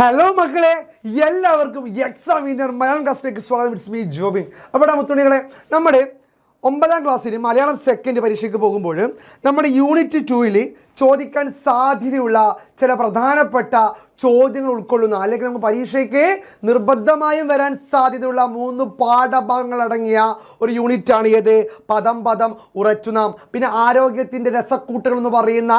Hello മക്കളെ, എല്ലാവർക്കും exam winner Malayalam ക്ലാസ്സിലേക്ക് സ്വാഗതം. It's me Jobin. അപ്പോൾ മുത്തുണികളെ, നമ്മുടെ 9ാം ക്ലാസ്സിൽ മലയാളം സെക്കൻഡ് പരീക്ഷയ്ക്ക് പോകുമ്പോൾ നമ്മുടെ യൂണിറ്റ് 2ൽ ചോദിക്കാൻ സാധ്യതയുള്ള ചില പ്രധാനപ്പെട്ട ചോദ്യങ്ങൾ ഉൾക്കൊള്ളുന്ന, അല്ലെങ്കിൽ നമുക്ക് പരീക്ഷയ്ക്ക് നിർബന്ധമായും വരാൻ സാധ്യതയുള്ള 3 പാഠഭാഗങ്ങളടങ്ങിയ ഒരു യൂണിറ്റാണ് ഏത്? പദം പദം ഉറച്ചുനാം. പിന്നെ ആരോഗ്യത്തിൻ്റെ രസക്കൂട്ടുകൾ എന്ന് പറയുന്ന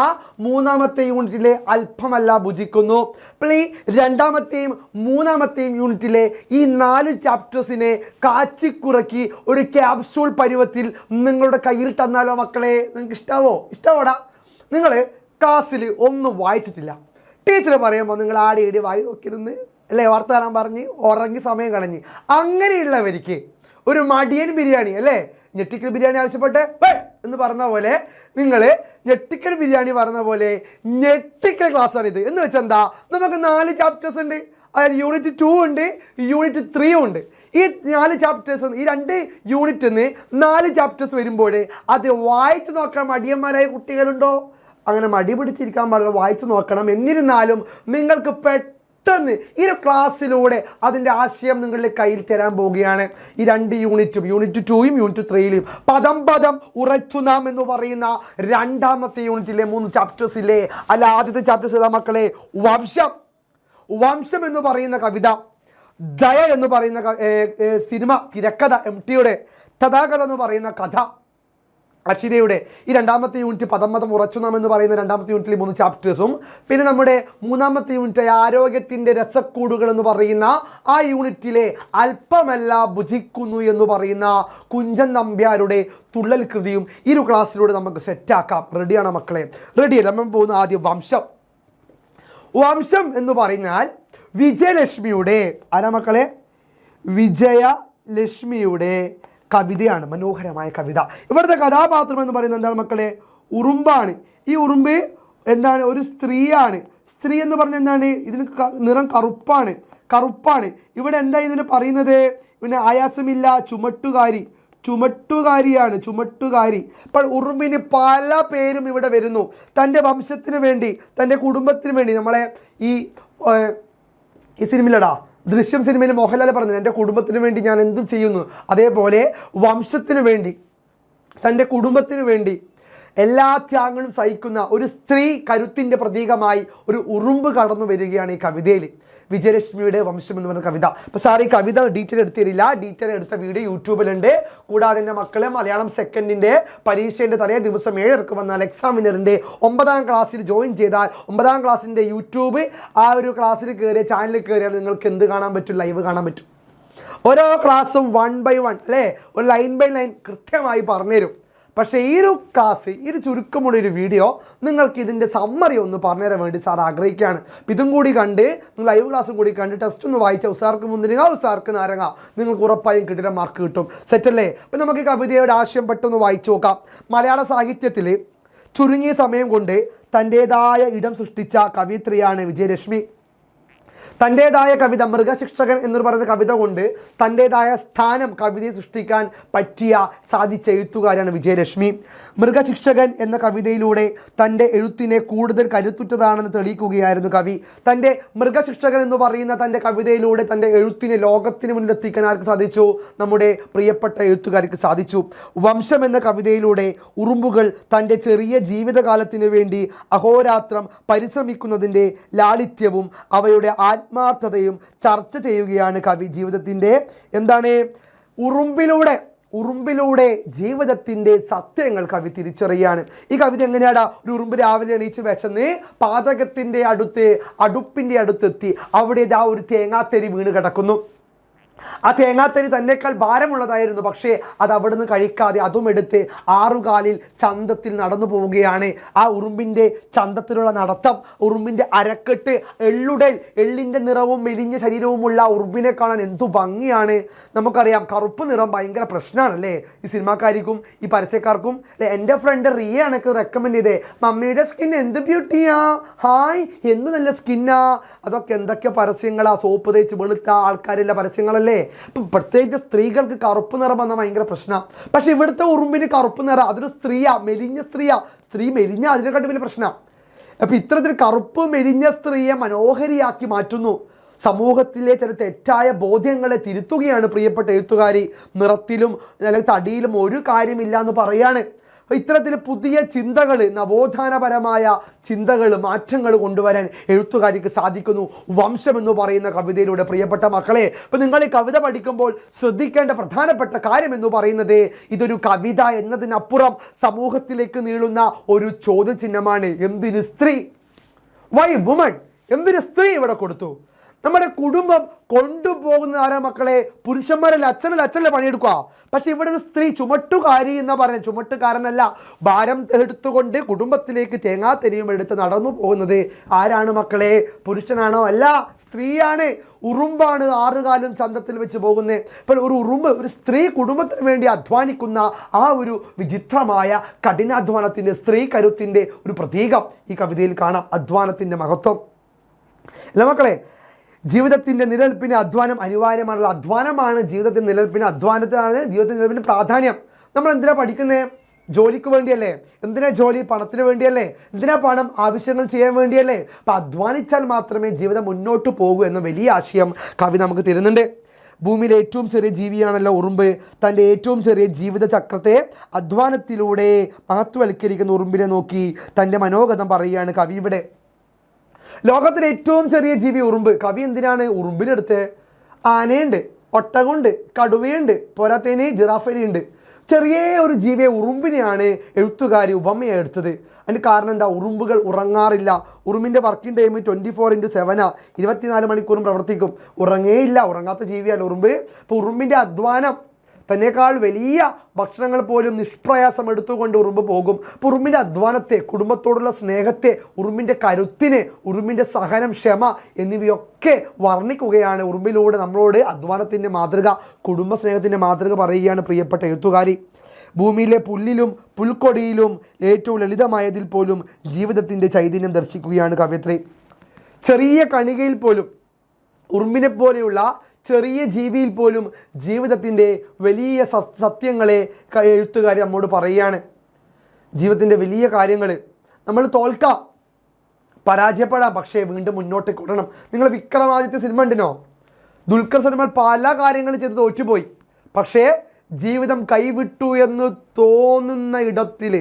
3ാമത്തെ യൂണിറ്റിലെ അല്പമല്ല ഭുജിക്കുന്നു. അപ്പോൾ ഈ 2ാമത്തെയും 3ാമത്തെയും യൂണിറ്റിലെ ഈ 4 ചാപ്റ്റേഴ്സിനെ കാച്ചിക്കുറക്കി ഒരു ക്യാപ്സ്യൂൾ പരുവത്തിൽ നിങ്ങളുടെ കയ്യിൽ തന്നാലോ മക്കളെ? നിങ്ങൾക്ക് ഇഷ്ടമാവോടാ? നിങ്ങൾ ക്ലാസ്സിൽ ഒന്നും വായിച്ചിട്ടില്ല, ടീച്ചർ പറയുമ്പോൾ നിങ്ങൾ ആടി ഇടി വായി നോക്കിയിരുന്ന് അല്ലേ വർത്തമാനം പറഞ്ഞ് ഉറങ്ങി സമയം കളഞ്ഞ്, അങ്ങനെയുള്ളവർക്ക് ഒരു മടിയൻ ബിരിയാണി അല്ലേ, ഞെട്ടിക്കൽ ബിരിയാണി ആവശ്യപ്പെട്ട് എന്ന് പറഞ്ഞ പോലെ നിങ്ങൾ ഞെട്ടിക്കൽ ബിരിയാണി പറഞ്ഞ പോലെ ഞെട്ടിക്കൽ ക്ലാസ്സാണിത്. എന്ന് വെച്ചാൽ എന്താ, നമുക്ക് 4 ചാപ്റ്റേഴ്സ് ഉണ്ട്. അതായത് യൂണിറ്റ് 2 ഉണ്ട്, യൂണിറ്റ് 3 ഉണ്ട്. ഈ 4 ചാപ്റ്റേഴ്സ്, ഈ 2 യൂണിറ്റിൽ നിന്ന് 4 ചാപ്റ്റേഴ്സ് വരുമ്പോൾ അത് വായിച്ച് നോക്കാൻ മടിയന്മാരായ കുട്ടികളുണ്ടോ? അങ്ങനെ മടി പിടിച്ചിരിക്കാൻ പാടില്ല, വായിച്ചു നോക്കണം. എന്നിരുന്നാലും നിങ്ങൾക്ക് പെട്ടെന്ന് ഈ ഒരു ക്ലാസ്സിലൂടെ അതിൻ്റെ ആശയം നിങ്ങളുടെ കയ്യിൽ തരാൻ പോവുകയാണ്. ഈ 2 യൂണിറ്റും, യൂണിറ്റ് 2യും യൂണിറ്റ് 3യിലും പദം പദം ഉറച്ചുനാം എന്ന് പറയുന്ന 2ാമത്തെ യൂണിറ്റിലെ 3 ചാപ്റ്റേഴ്സിലെ ആദ്യത്തെ ചാപ്റ്റേഴ്സ് ഏതാ മക്കളെ? വംശം എന്ന് പറയുന്ന കവിത, ദയ എന്ന് പറയുന്ന സിനിമ തിരക്കഥ MTയുടെ, തഥാകഥ എന്ന് പറയുന്ന കഥ അക്ഷിതയുടെ. ഈ 2ാമത്തെ യൂണിറ്റ് പദം പദം ഉറച്ചുനാം എന്ന് പറയുന്ന 2ാമത്തെ യൂണിറ്റിലെ 3 ചാപ്റ്റേഴ്സും, പിന്നെ നമ്മുടെ 3ാമത്തെ യൂണിറ്റ് ആരോഗ്യത്തിൻ്റെ രസക്കൂടുകൾ എന്ന് പറയുന്ന ആ യൂണിറ്റിലെ അല്പമല്ല ഭുജിക്കുന്നു എന്ന് പറയുന്ന കുഞ്ചൻ നമ്പ്യാരുടെ തുള്ളൽ കൃതിയും ഈ ഒരു ക്ലാസ്സിലൂടെ നമുക്ക് സെറ്റാക്കാം. റെഡിയാണോ മക്കളെ? റെഡിയല്ല? നമ്മൾ പോകുന്ന ആദ്യം വംശം എന്ന് പറഞ്ഞാൽ വിജയലക്ഷ്മിയുടെ, ആരാ മക്കളെ? വിജയലക്ഷ്മിയുടെ കവിതയാണ്, മനോഹരമായ കവിത. ഇവിടുത്തെ കഥാപാത്രം എന്ന് പറയുന്നത് എന്താണ് മക്കളെ? ഉറുമ്പാണ്. ഈ ഉറുമ്പ് എന്താണ്? ഒരു സ്ത്രീയാണ്. സ്ത്രീ എന്ന് പറഞ്ഞാൽ എന്താണ്? ഇതിന് നിറം കറുപ്പാണ്. ഇവിടെ എന്താ ഇതിന് പറയുന്നത്? പിന്നെ ആയാസമില്ല, ചുമട്ടുകാരി. അപ്പോൾ ഉറുമ്പിന് പല പേരും ഇവിടെ വരുന്നു. തൻ്റെ വംശത്തിന് വേണ്ടി, തൻ്റെ കുടുംബത്തിന് വേണ്ടി. നമ്മളെ ഈ സിനിമയിലടാ, ദൃശ്യം സിനിമയിൽ മോഹൻലാൽ പറഞ്ഞു, എൻ്റെ കുടുംബത്തിന് വേണ്ടി ഞാൻ എന്തും ചെയ്യുന്നു. അതേപോലെ വംശത്തിന് വേണ്ടി, തൻ്റെ കുടുംബത്തിന് വേണ്ടി എല്ലാ ത്യാഗങ്ങളും സഹിക്കുന്ന ഒരു സ്ത്രീ കരുത്തിൻ്റെ പ്രതീകമായി ഒരു ഉറുമ്പ് കടന്നു വരികയാണ് ഈ കവിതയിൽ. വിജയലക്ഷ്മിയുടെ വംശം എന്ന് പറഞ്ഞ കവിത. അപ്പോൾ സാർ ഈ കവിത ഡീറ്റെയിൽ എടുത്തിരില്ല, ഡീറ്റെയിൽ എടുത്ത വീഡിയോ യൂട്യൂബിലുണ്ട്. കൂടാതെ എൻ്റെ മക്കളെ മലയാളം സെക്കൻഡിൻ്റെ പരീക്ഷേൻ്റെ തലേ ദിവസം 7:00 വന്നാൽ എക്സാം വിന്നറിൻ്റെ 9ാം ക്ലാസ്സിൽ ജോയിൻ ചെയ്താൽ 9ാം ക്ലാസ്സിൻ്റെ യൂട്യൂബ് ആ ഒരു ക്ലാസ്സിൽ കയറിയ ചാനലിൽ കയറിയാൽ നിങ്ങൾക്ക് എന്ത് കാണാൻ പറ്റും? ലൈവ് കാണാൻ പറ്റും. ഓരോ ക്ലാസ്സും 1 by 1 അല്ലേ, ഒരു ലൈൻ ബൈ ലൈൻ കൃത്യമായി പറഞ്ഞുതരും. പക്ഷേ ഈ ഒരു ക്ലാസ്, ഈ ഒരു ചുരുക്കമുള്ള ഒരു വീഡിയോ നിങ്ങൾക്ക് ഇതിൻ്റെ സമ്മറി ഒന്ന് പറഞ്ഞുതരാൻ വേണ്ടി സാർ ആഗ്രഹിക്കുകയാണ്. ഇതും കൂടി കണ്ട്, നിങ്ങൾ ലൈവ് ക്ലാസ്സും കൂടി കണ്ട് ടെസ്റ്റ് ഒന്ന് വായിച്ച ഉസാർക്ക് മുന്തിരിങ്ങ ഉസാർക്ക് നാരങ്ങ, നിങ്ങൾക്ക് ഉറപ്പായും കിട്ടുന്ന മാർക്ക് കിട്ടും. സെറ്റല്ലേ? അപ്പം നമുക്ക് ഈ കവിതയുടെ ആശയം പെട്ടെന്ന് വായിച്ചു നോക്കാം. മലയാള സാഹിത്യത്തിൽ ചുരുങ്ങിയ സമയം കൊണ്ട് തൻ്റേതായ ഇടം സൃഷ്ടിച്ച കവിത്രിയാണ് വിജയലക്ഷ്മി. തൻ്റേതായ കവിത മൃഗശിക്ഷകൻ എന്ന് പറയുന്ന കവിത കൊണ്ട് തൻ്റേതായ സ്ഥാനം കവിതയെ സൃഷ്ടിക്കാൻ സാധിച്ച എഴുത്തുകാരാണ് വിജയലക്ഷ്മി. മൃഗശിക്ഷകൻ എന്ന കവിതയിലൂടെ തൻ്റെ എഴുത്തിനെ കൂടുതൽ കരുത്തുറ്റതാണെന്ന് തെളിയിക്കുകയായിരുന്നു കവി. തൻ്റെ മൃഗശിക്ഷകൻ എന്ന് പറയുന്ന തൻ്റെ കവിതയിലൂടെ തൻ്റെ എഴുത്തിനെ ലോകത്തിന് മുന്നിലെത്തിക്കാൻ ആർക്ക് സാധിച്ചു? നമ്മുടെ പ്രിയപ്പെട്ട എഴുത്തുകാർക്ക് സാധിച്ചു. വംശം എന്ന കവിതയിലൂടെ ഉറുമ്പുകൾ തൻ്റെ ചെറിയ ജീവിതകാലത്തിന് വേണ്ടി അഹോരാത്രം പരിശ്രമിക്കുന്നതിൻ്റെ ലാളിത്യവും അവയുടെ ആത്മാർത്ഥതയും ചർച്ച ചെയ്യുകയാണ് കവി. ജീവിതത്തിൻ്റെ എന്താണ്? ഉറുമ്പിലൂടെ ജീവിതത്തിൻ്റെ സത്യങ്ങൾ കവി തിരിച്ചറിയാണ്. ഈ കവിത എങ്ങനെയാടാ? ഒരു ഉറുമ്പ് രാവിലെ എണീച്ച് വിശന്ന് പാതകത്തിൻ്റെ അടുപ്പിൻ്റെ അടുത്തെത്തി. അവിടെ ഇതാ ഒരു തേങ്ങാത്തരി വീണ് കിടക്കുന്നു. ആ തേങ്ങാത്തരി തന്നെക്കാൾ ഭാരമുള്ളതായിരുന്നു. പക്ഷേ അത് അവിടെ നിന്ന് കഴിക്കാതെ അതും എടുത്ത് 6 കാലിൽ ചന്തത്തിൽ നടന്നു പോവുകയാണ്. ആ ഉറുമ്പിൻ്റെ ചന്തത്തിലുള്ള നടത്തം, ഉറുമ്പിൻ്റെ അരക്കെട്ട്, എള്ളിൻ്റെ നിറവും മെലിഞ്ഞ ശരീരവുമുള്ള ഉറുമ്പിനെ കാണാൻ എന്തു ഭംഗിയാണ്. നമുക്കറിയാം കറുപ്പ് നിറം ഭയങ്കര പ്രശ്നമാണല്ലേ ഈ സിനിമാക്കാർക്കും ഈ പരസ്യക്കാർക്കും. എൻ്റെ ഫ്രണ്ട് റിയ എനിക്ക് റെക്കമെൻഡ് ചെയ്തേ, മമ്മിയുടെ സ്കിൻ എന്ത് ബ്യൂട്ടിയാ, ഹായ് എന്ത് നല്ല സ്കിന്നാ. അതൊക്കെ എന്തൊക്കെ പരസ്യങ്ങളാ, സോപ്പ് തേച്ച് വെളുത്ത ആൾക്കാരുള്ള പരസ്യങ്ങളല്ലേ. ഇപ്പം പ്രത്യേകിച്ച് സ്ത്രീകൾക്ക് കറുപ്പ് നിറം വന്നാൽ ഭയങ്കര പ്രശ്നമാണ്. പക്ഷെ ഇവിടുത്തെ ഉറുമ്പിന് കറുപ്പ് നിറം, അതൊരു സ്ത്രീ മെലിഞ്ഞ അതിനെക്കാട്ടും വലിയ പ്രശ്നമാണ്. അപ്പോൾ ഇത്തരത്തിൽ കറുപ്പ് മെലിഞ്ഞ സ്ത്രീയെ മനോഹരിയാക്കി മാറ്റുന്നു. സമൂഹത്തിലെ ചില തെറ്റായ ബോധ്യങ്ങളെ തിരുത്തുകയാണ് പ്രിയപ്പെട്ട എഴുത്തുകാരി. നിറത്തിലും അല്ലെങ്കിൽ തടിയിലും ഒരു കാര്യമില്ല എന്ന് പറയാണ്. ഇത്തരത്തിൽ പുതിയ ചിന്തകൾ, നവോത്ഥാനപരമായ ചിന്തകൾ, മാറ്റങ്ങൾ കൊണ്ടുവരാൻ എഴുത്തുകാരിക്ക് സാധിക്കുന്നു വംശം എന്ന് പറയുന്ന കവിതയിലൂടെ. പ്രിയപ്പെട്ട മക്കളെ, ഇപ്പം നിങ്ങൾ ഈ കവിത പഠിക്കുമ്പോൾ ശ്രദ്ധിക്കേണ്ട പ്രധാനപ്പെട്ട കാര്യം എന്ന് പറയുന്നത് ഇതൊരു കവിത എന്നതിനപ്പുറം സമൂഹത്തിലേക്ക് നീളുന്ന ഒരു ചോദ്യചിഹ്നമാണ്. എന്തിന് സ്ത്രീ? Why woman? എന്തിന് സ്ത്രീ ഇവിടെ കൊടുത്തു? നമ്മുടെ കുടുംബം കൊണ്ടുപോകുന്ന ആരാ മക്കളെ? പുരുഷന്മാരല്ല, അച്ഛനല്ലേ പണിയെടുക്കുക. പക്ഷെ ഇവിടെ ഒരു സ്ത്രീ ചുമട്ടുകാരി എന്ന് പറയുന്നത്, ചുമട്ടുകാരനല്ല, ഭാരം എടുത്തുകൊണ്ട് കുടുംബത്തിലേക്ക് തേങ്ങാത്തെരിയും എടുത്ത് നടന്നു പോകുന്നത് ആരാണ് മക്കളെ? പുരുഷനാണോ? അല്ല, സ്ത്രീയാണ്. ഉറുമ്പാണ് 6 കാലം ചന്തത്തിൽ വെച്ച് പോകുന്നത്. ഇപ്പോൾ ഒരു ഉറുമ്പ്, ഒരു സ്ത്രീ കുടുംബത്തിന് വേണ്ടി അധ്വാനിക്കുന്ന ആ ഒരു വിചിത്രമായ കഠിനാധ്വാനത്തിൻ്റെ, സ്ത്രീ കരുത്തിൻ്റെ ഒരു പ്രതീകം ഈ കവിതയിൽ കാണാം. അധ്വാനത്തിൻ്റെ മഹത്വം. അല്ല മക്കളെ, ജീവിതത്തിൻ്റെ നിലനിൽപ്പിന് അധ്വാനം അനിവാര്യമാണല്ലോ. അധ്വാനമാണ് ജീവിതത്തിൻ്റെ നിലനിൽപ്പിന്, അധ്വാനത്തിനാണ് ജീവിതത്തിൻ്റെ നിലനിൽപ്പിന് പ്രാധാന്യം. നമ്മൾ എന്തിനാണ് പഠിക്കുന്നത്? ജോലിക്ക് വേണ്ടിയല്ലേ? എന്തിനാ ജോലി? പണത്തിന് വേണ്ടിയല്ലേ? എന്തിനാ പണം? ആവശ്യങ്ങൾ ചെയ്യാൻ വേണ്ടിയല്ലേ? അപ്പം അധ്വാനിച്ചാൽ മാത്രമേ ജീവിതം മുന്നോട്ട് പോകൂ എന്ന വലിയ ആശയം കവി നമുക്ക് തരുന്നുണ്ട്. ഭൂമിയിലെ ഏറ്റവും ചെറിയ ജീവിയാണല്ലോ ഉറുമ്പ്. തൻ്റെ ഏറ്റവും ചെറിയ ജീവിത ചക്രത്തെ അധ്വാനത്തിലൂടെ മഹത്വവൽക്കരിക്കുന്ന ഉറുമ്പിനെ നോക്കി തൻ്റെ മനോഗതം പറയുകയാണ് കവി ഇവിടെ. ലോകത്തിലെ ഏറ്റവും ചെറിയ ജീവി ഉറുമ്പ്. കവി എന്തിനാണ് ഉറുമ്പിനെടുത്ത്? ആനയുണ്ട്, ഒട്ടകമുണ്ട്, കടുവയുണ്ട്, പോരാത്തേന് ജിറാഫിനുണ്ട്. ചെറിയ ഒരു ജീവിയെ, ഉറുമ്പിനെയാണ് എഴുത്തുകാരി ഉപമയായി എടുത്തത്. അതിന് കാരണം എന്താ? ഉറുമ്പുകൾ ഉറങ്ങാറില്ല. ഉറുമ്പിൻ്റെ വർക്കിംഗ് ടൈം 24/7, 24 മണിക്കൂറും പ്രവർത്തിക്കും. ഉറങ്ങേയില്ല. ഉറങ്ങാത്ത ജീവിയാണ് ഉറുമ്പ്. അപ്പോൾ ഉറുമ്പിൻ്റെ അധ്വാനം, തന്നെക്കാൾ വലിയ ഭക്ഷണങ്ങൾ പോലും നിഷ്പ്രയാസം എടുത്തുകൊണ്ട് ഉറുമ്പ് പോകും. അപ്പോൾ ഉറുമ്പിൻ്റെ അധ്വാനത്തെ, കുടുംബത്തോടുള്ള സ്നേഹത്തെ, ഉറുമ്പിൻ്റെ കരുത്തിനെ, ഉറുമ്പിൻ്റെ സഹനം, ക്ഷമ എന്നിവയൊക്കെ വർണ്ണിക്കുകയാണ് ഉറുമ്പിലൂടെ നമ്മളോട് അധ്വാനത്തിൻ്റെ മാതൃക, കുടുംബ സ്നേഹത്തിൻ്റെ മാതൃക പറയുകയാണ് പ്രിയപ്പെട്ട എഴുത്തുകാരി. ഭൂമിയിലെ പുല്ലിലും പുൽക്കൊടിയിലും ഏറ്റവും ലളിതമായതിൽ പോലും ജീവിതത്തിൻ്റെ ചൈതന്യം ദർശിക്കുകയാണ് കവയിത്രി. ചെറിയ കണികയിൽ പോലും, ഉറുമ്പിനെ പോലെയുള്ള ചെറിയ ജീവിയിൽ പോലും ജീവിതത്തിൻ്റെ വലിയ സത്യങ്ങളെ എഴുത്തുകാരി നമ്മോട് പറയുകയാണ്. ജീവിതത്തിൻ്റെ വലിയ കാര്യങ്ങൾ. നമ്മൾ തോൽക്കാം, പരാജയപ്പെടാം, പക്ഷേ വീണ്ടും മുന്നോട്ട് കൊടണം. നിങ്ങൾ വിക്രമാദിത്യ സിനിമ ഉണ്ടിനോ? ദുൽഖർ സൽമാൻ പല കാര്യങ്ങളും ചെയ്ത് തോറ്റുപോയി. പക്ഷേ ജീവിതം കൈവിട്ടു എന്ന് തോന്നുന്ന ഇടത്തിൽ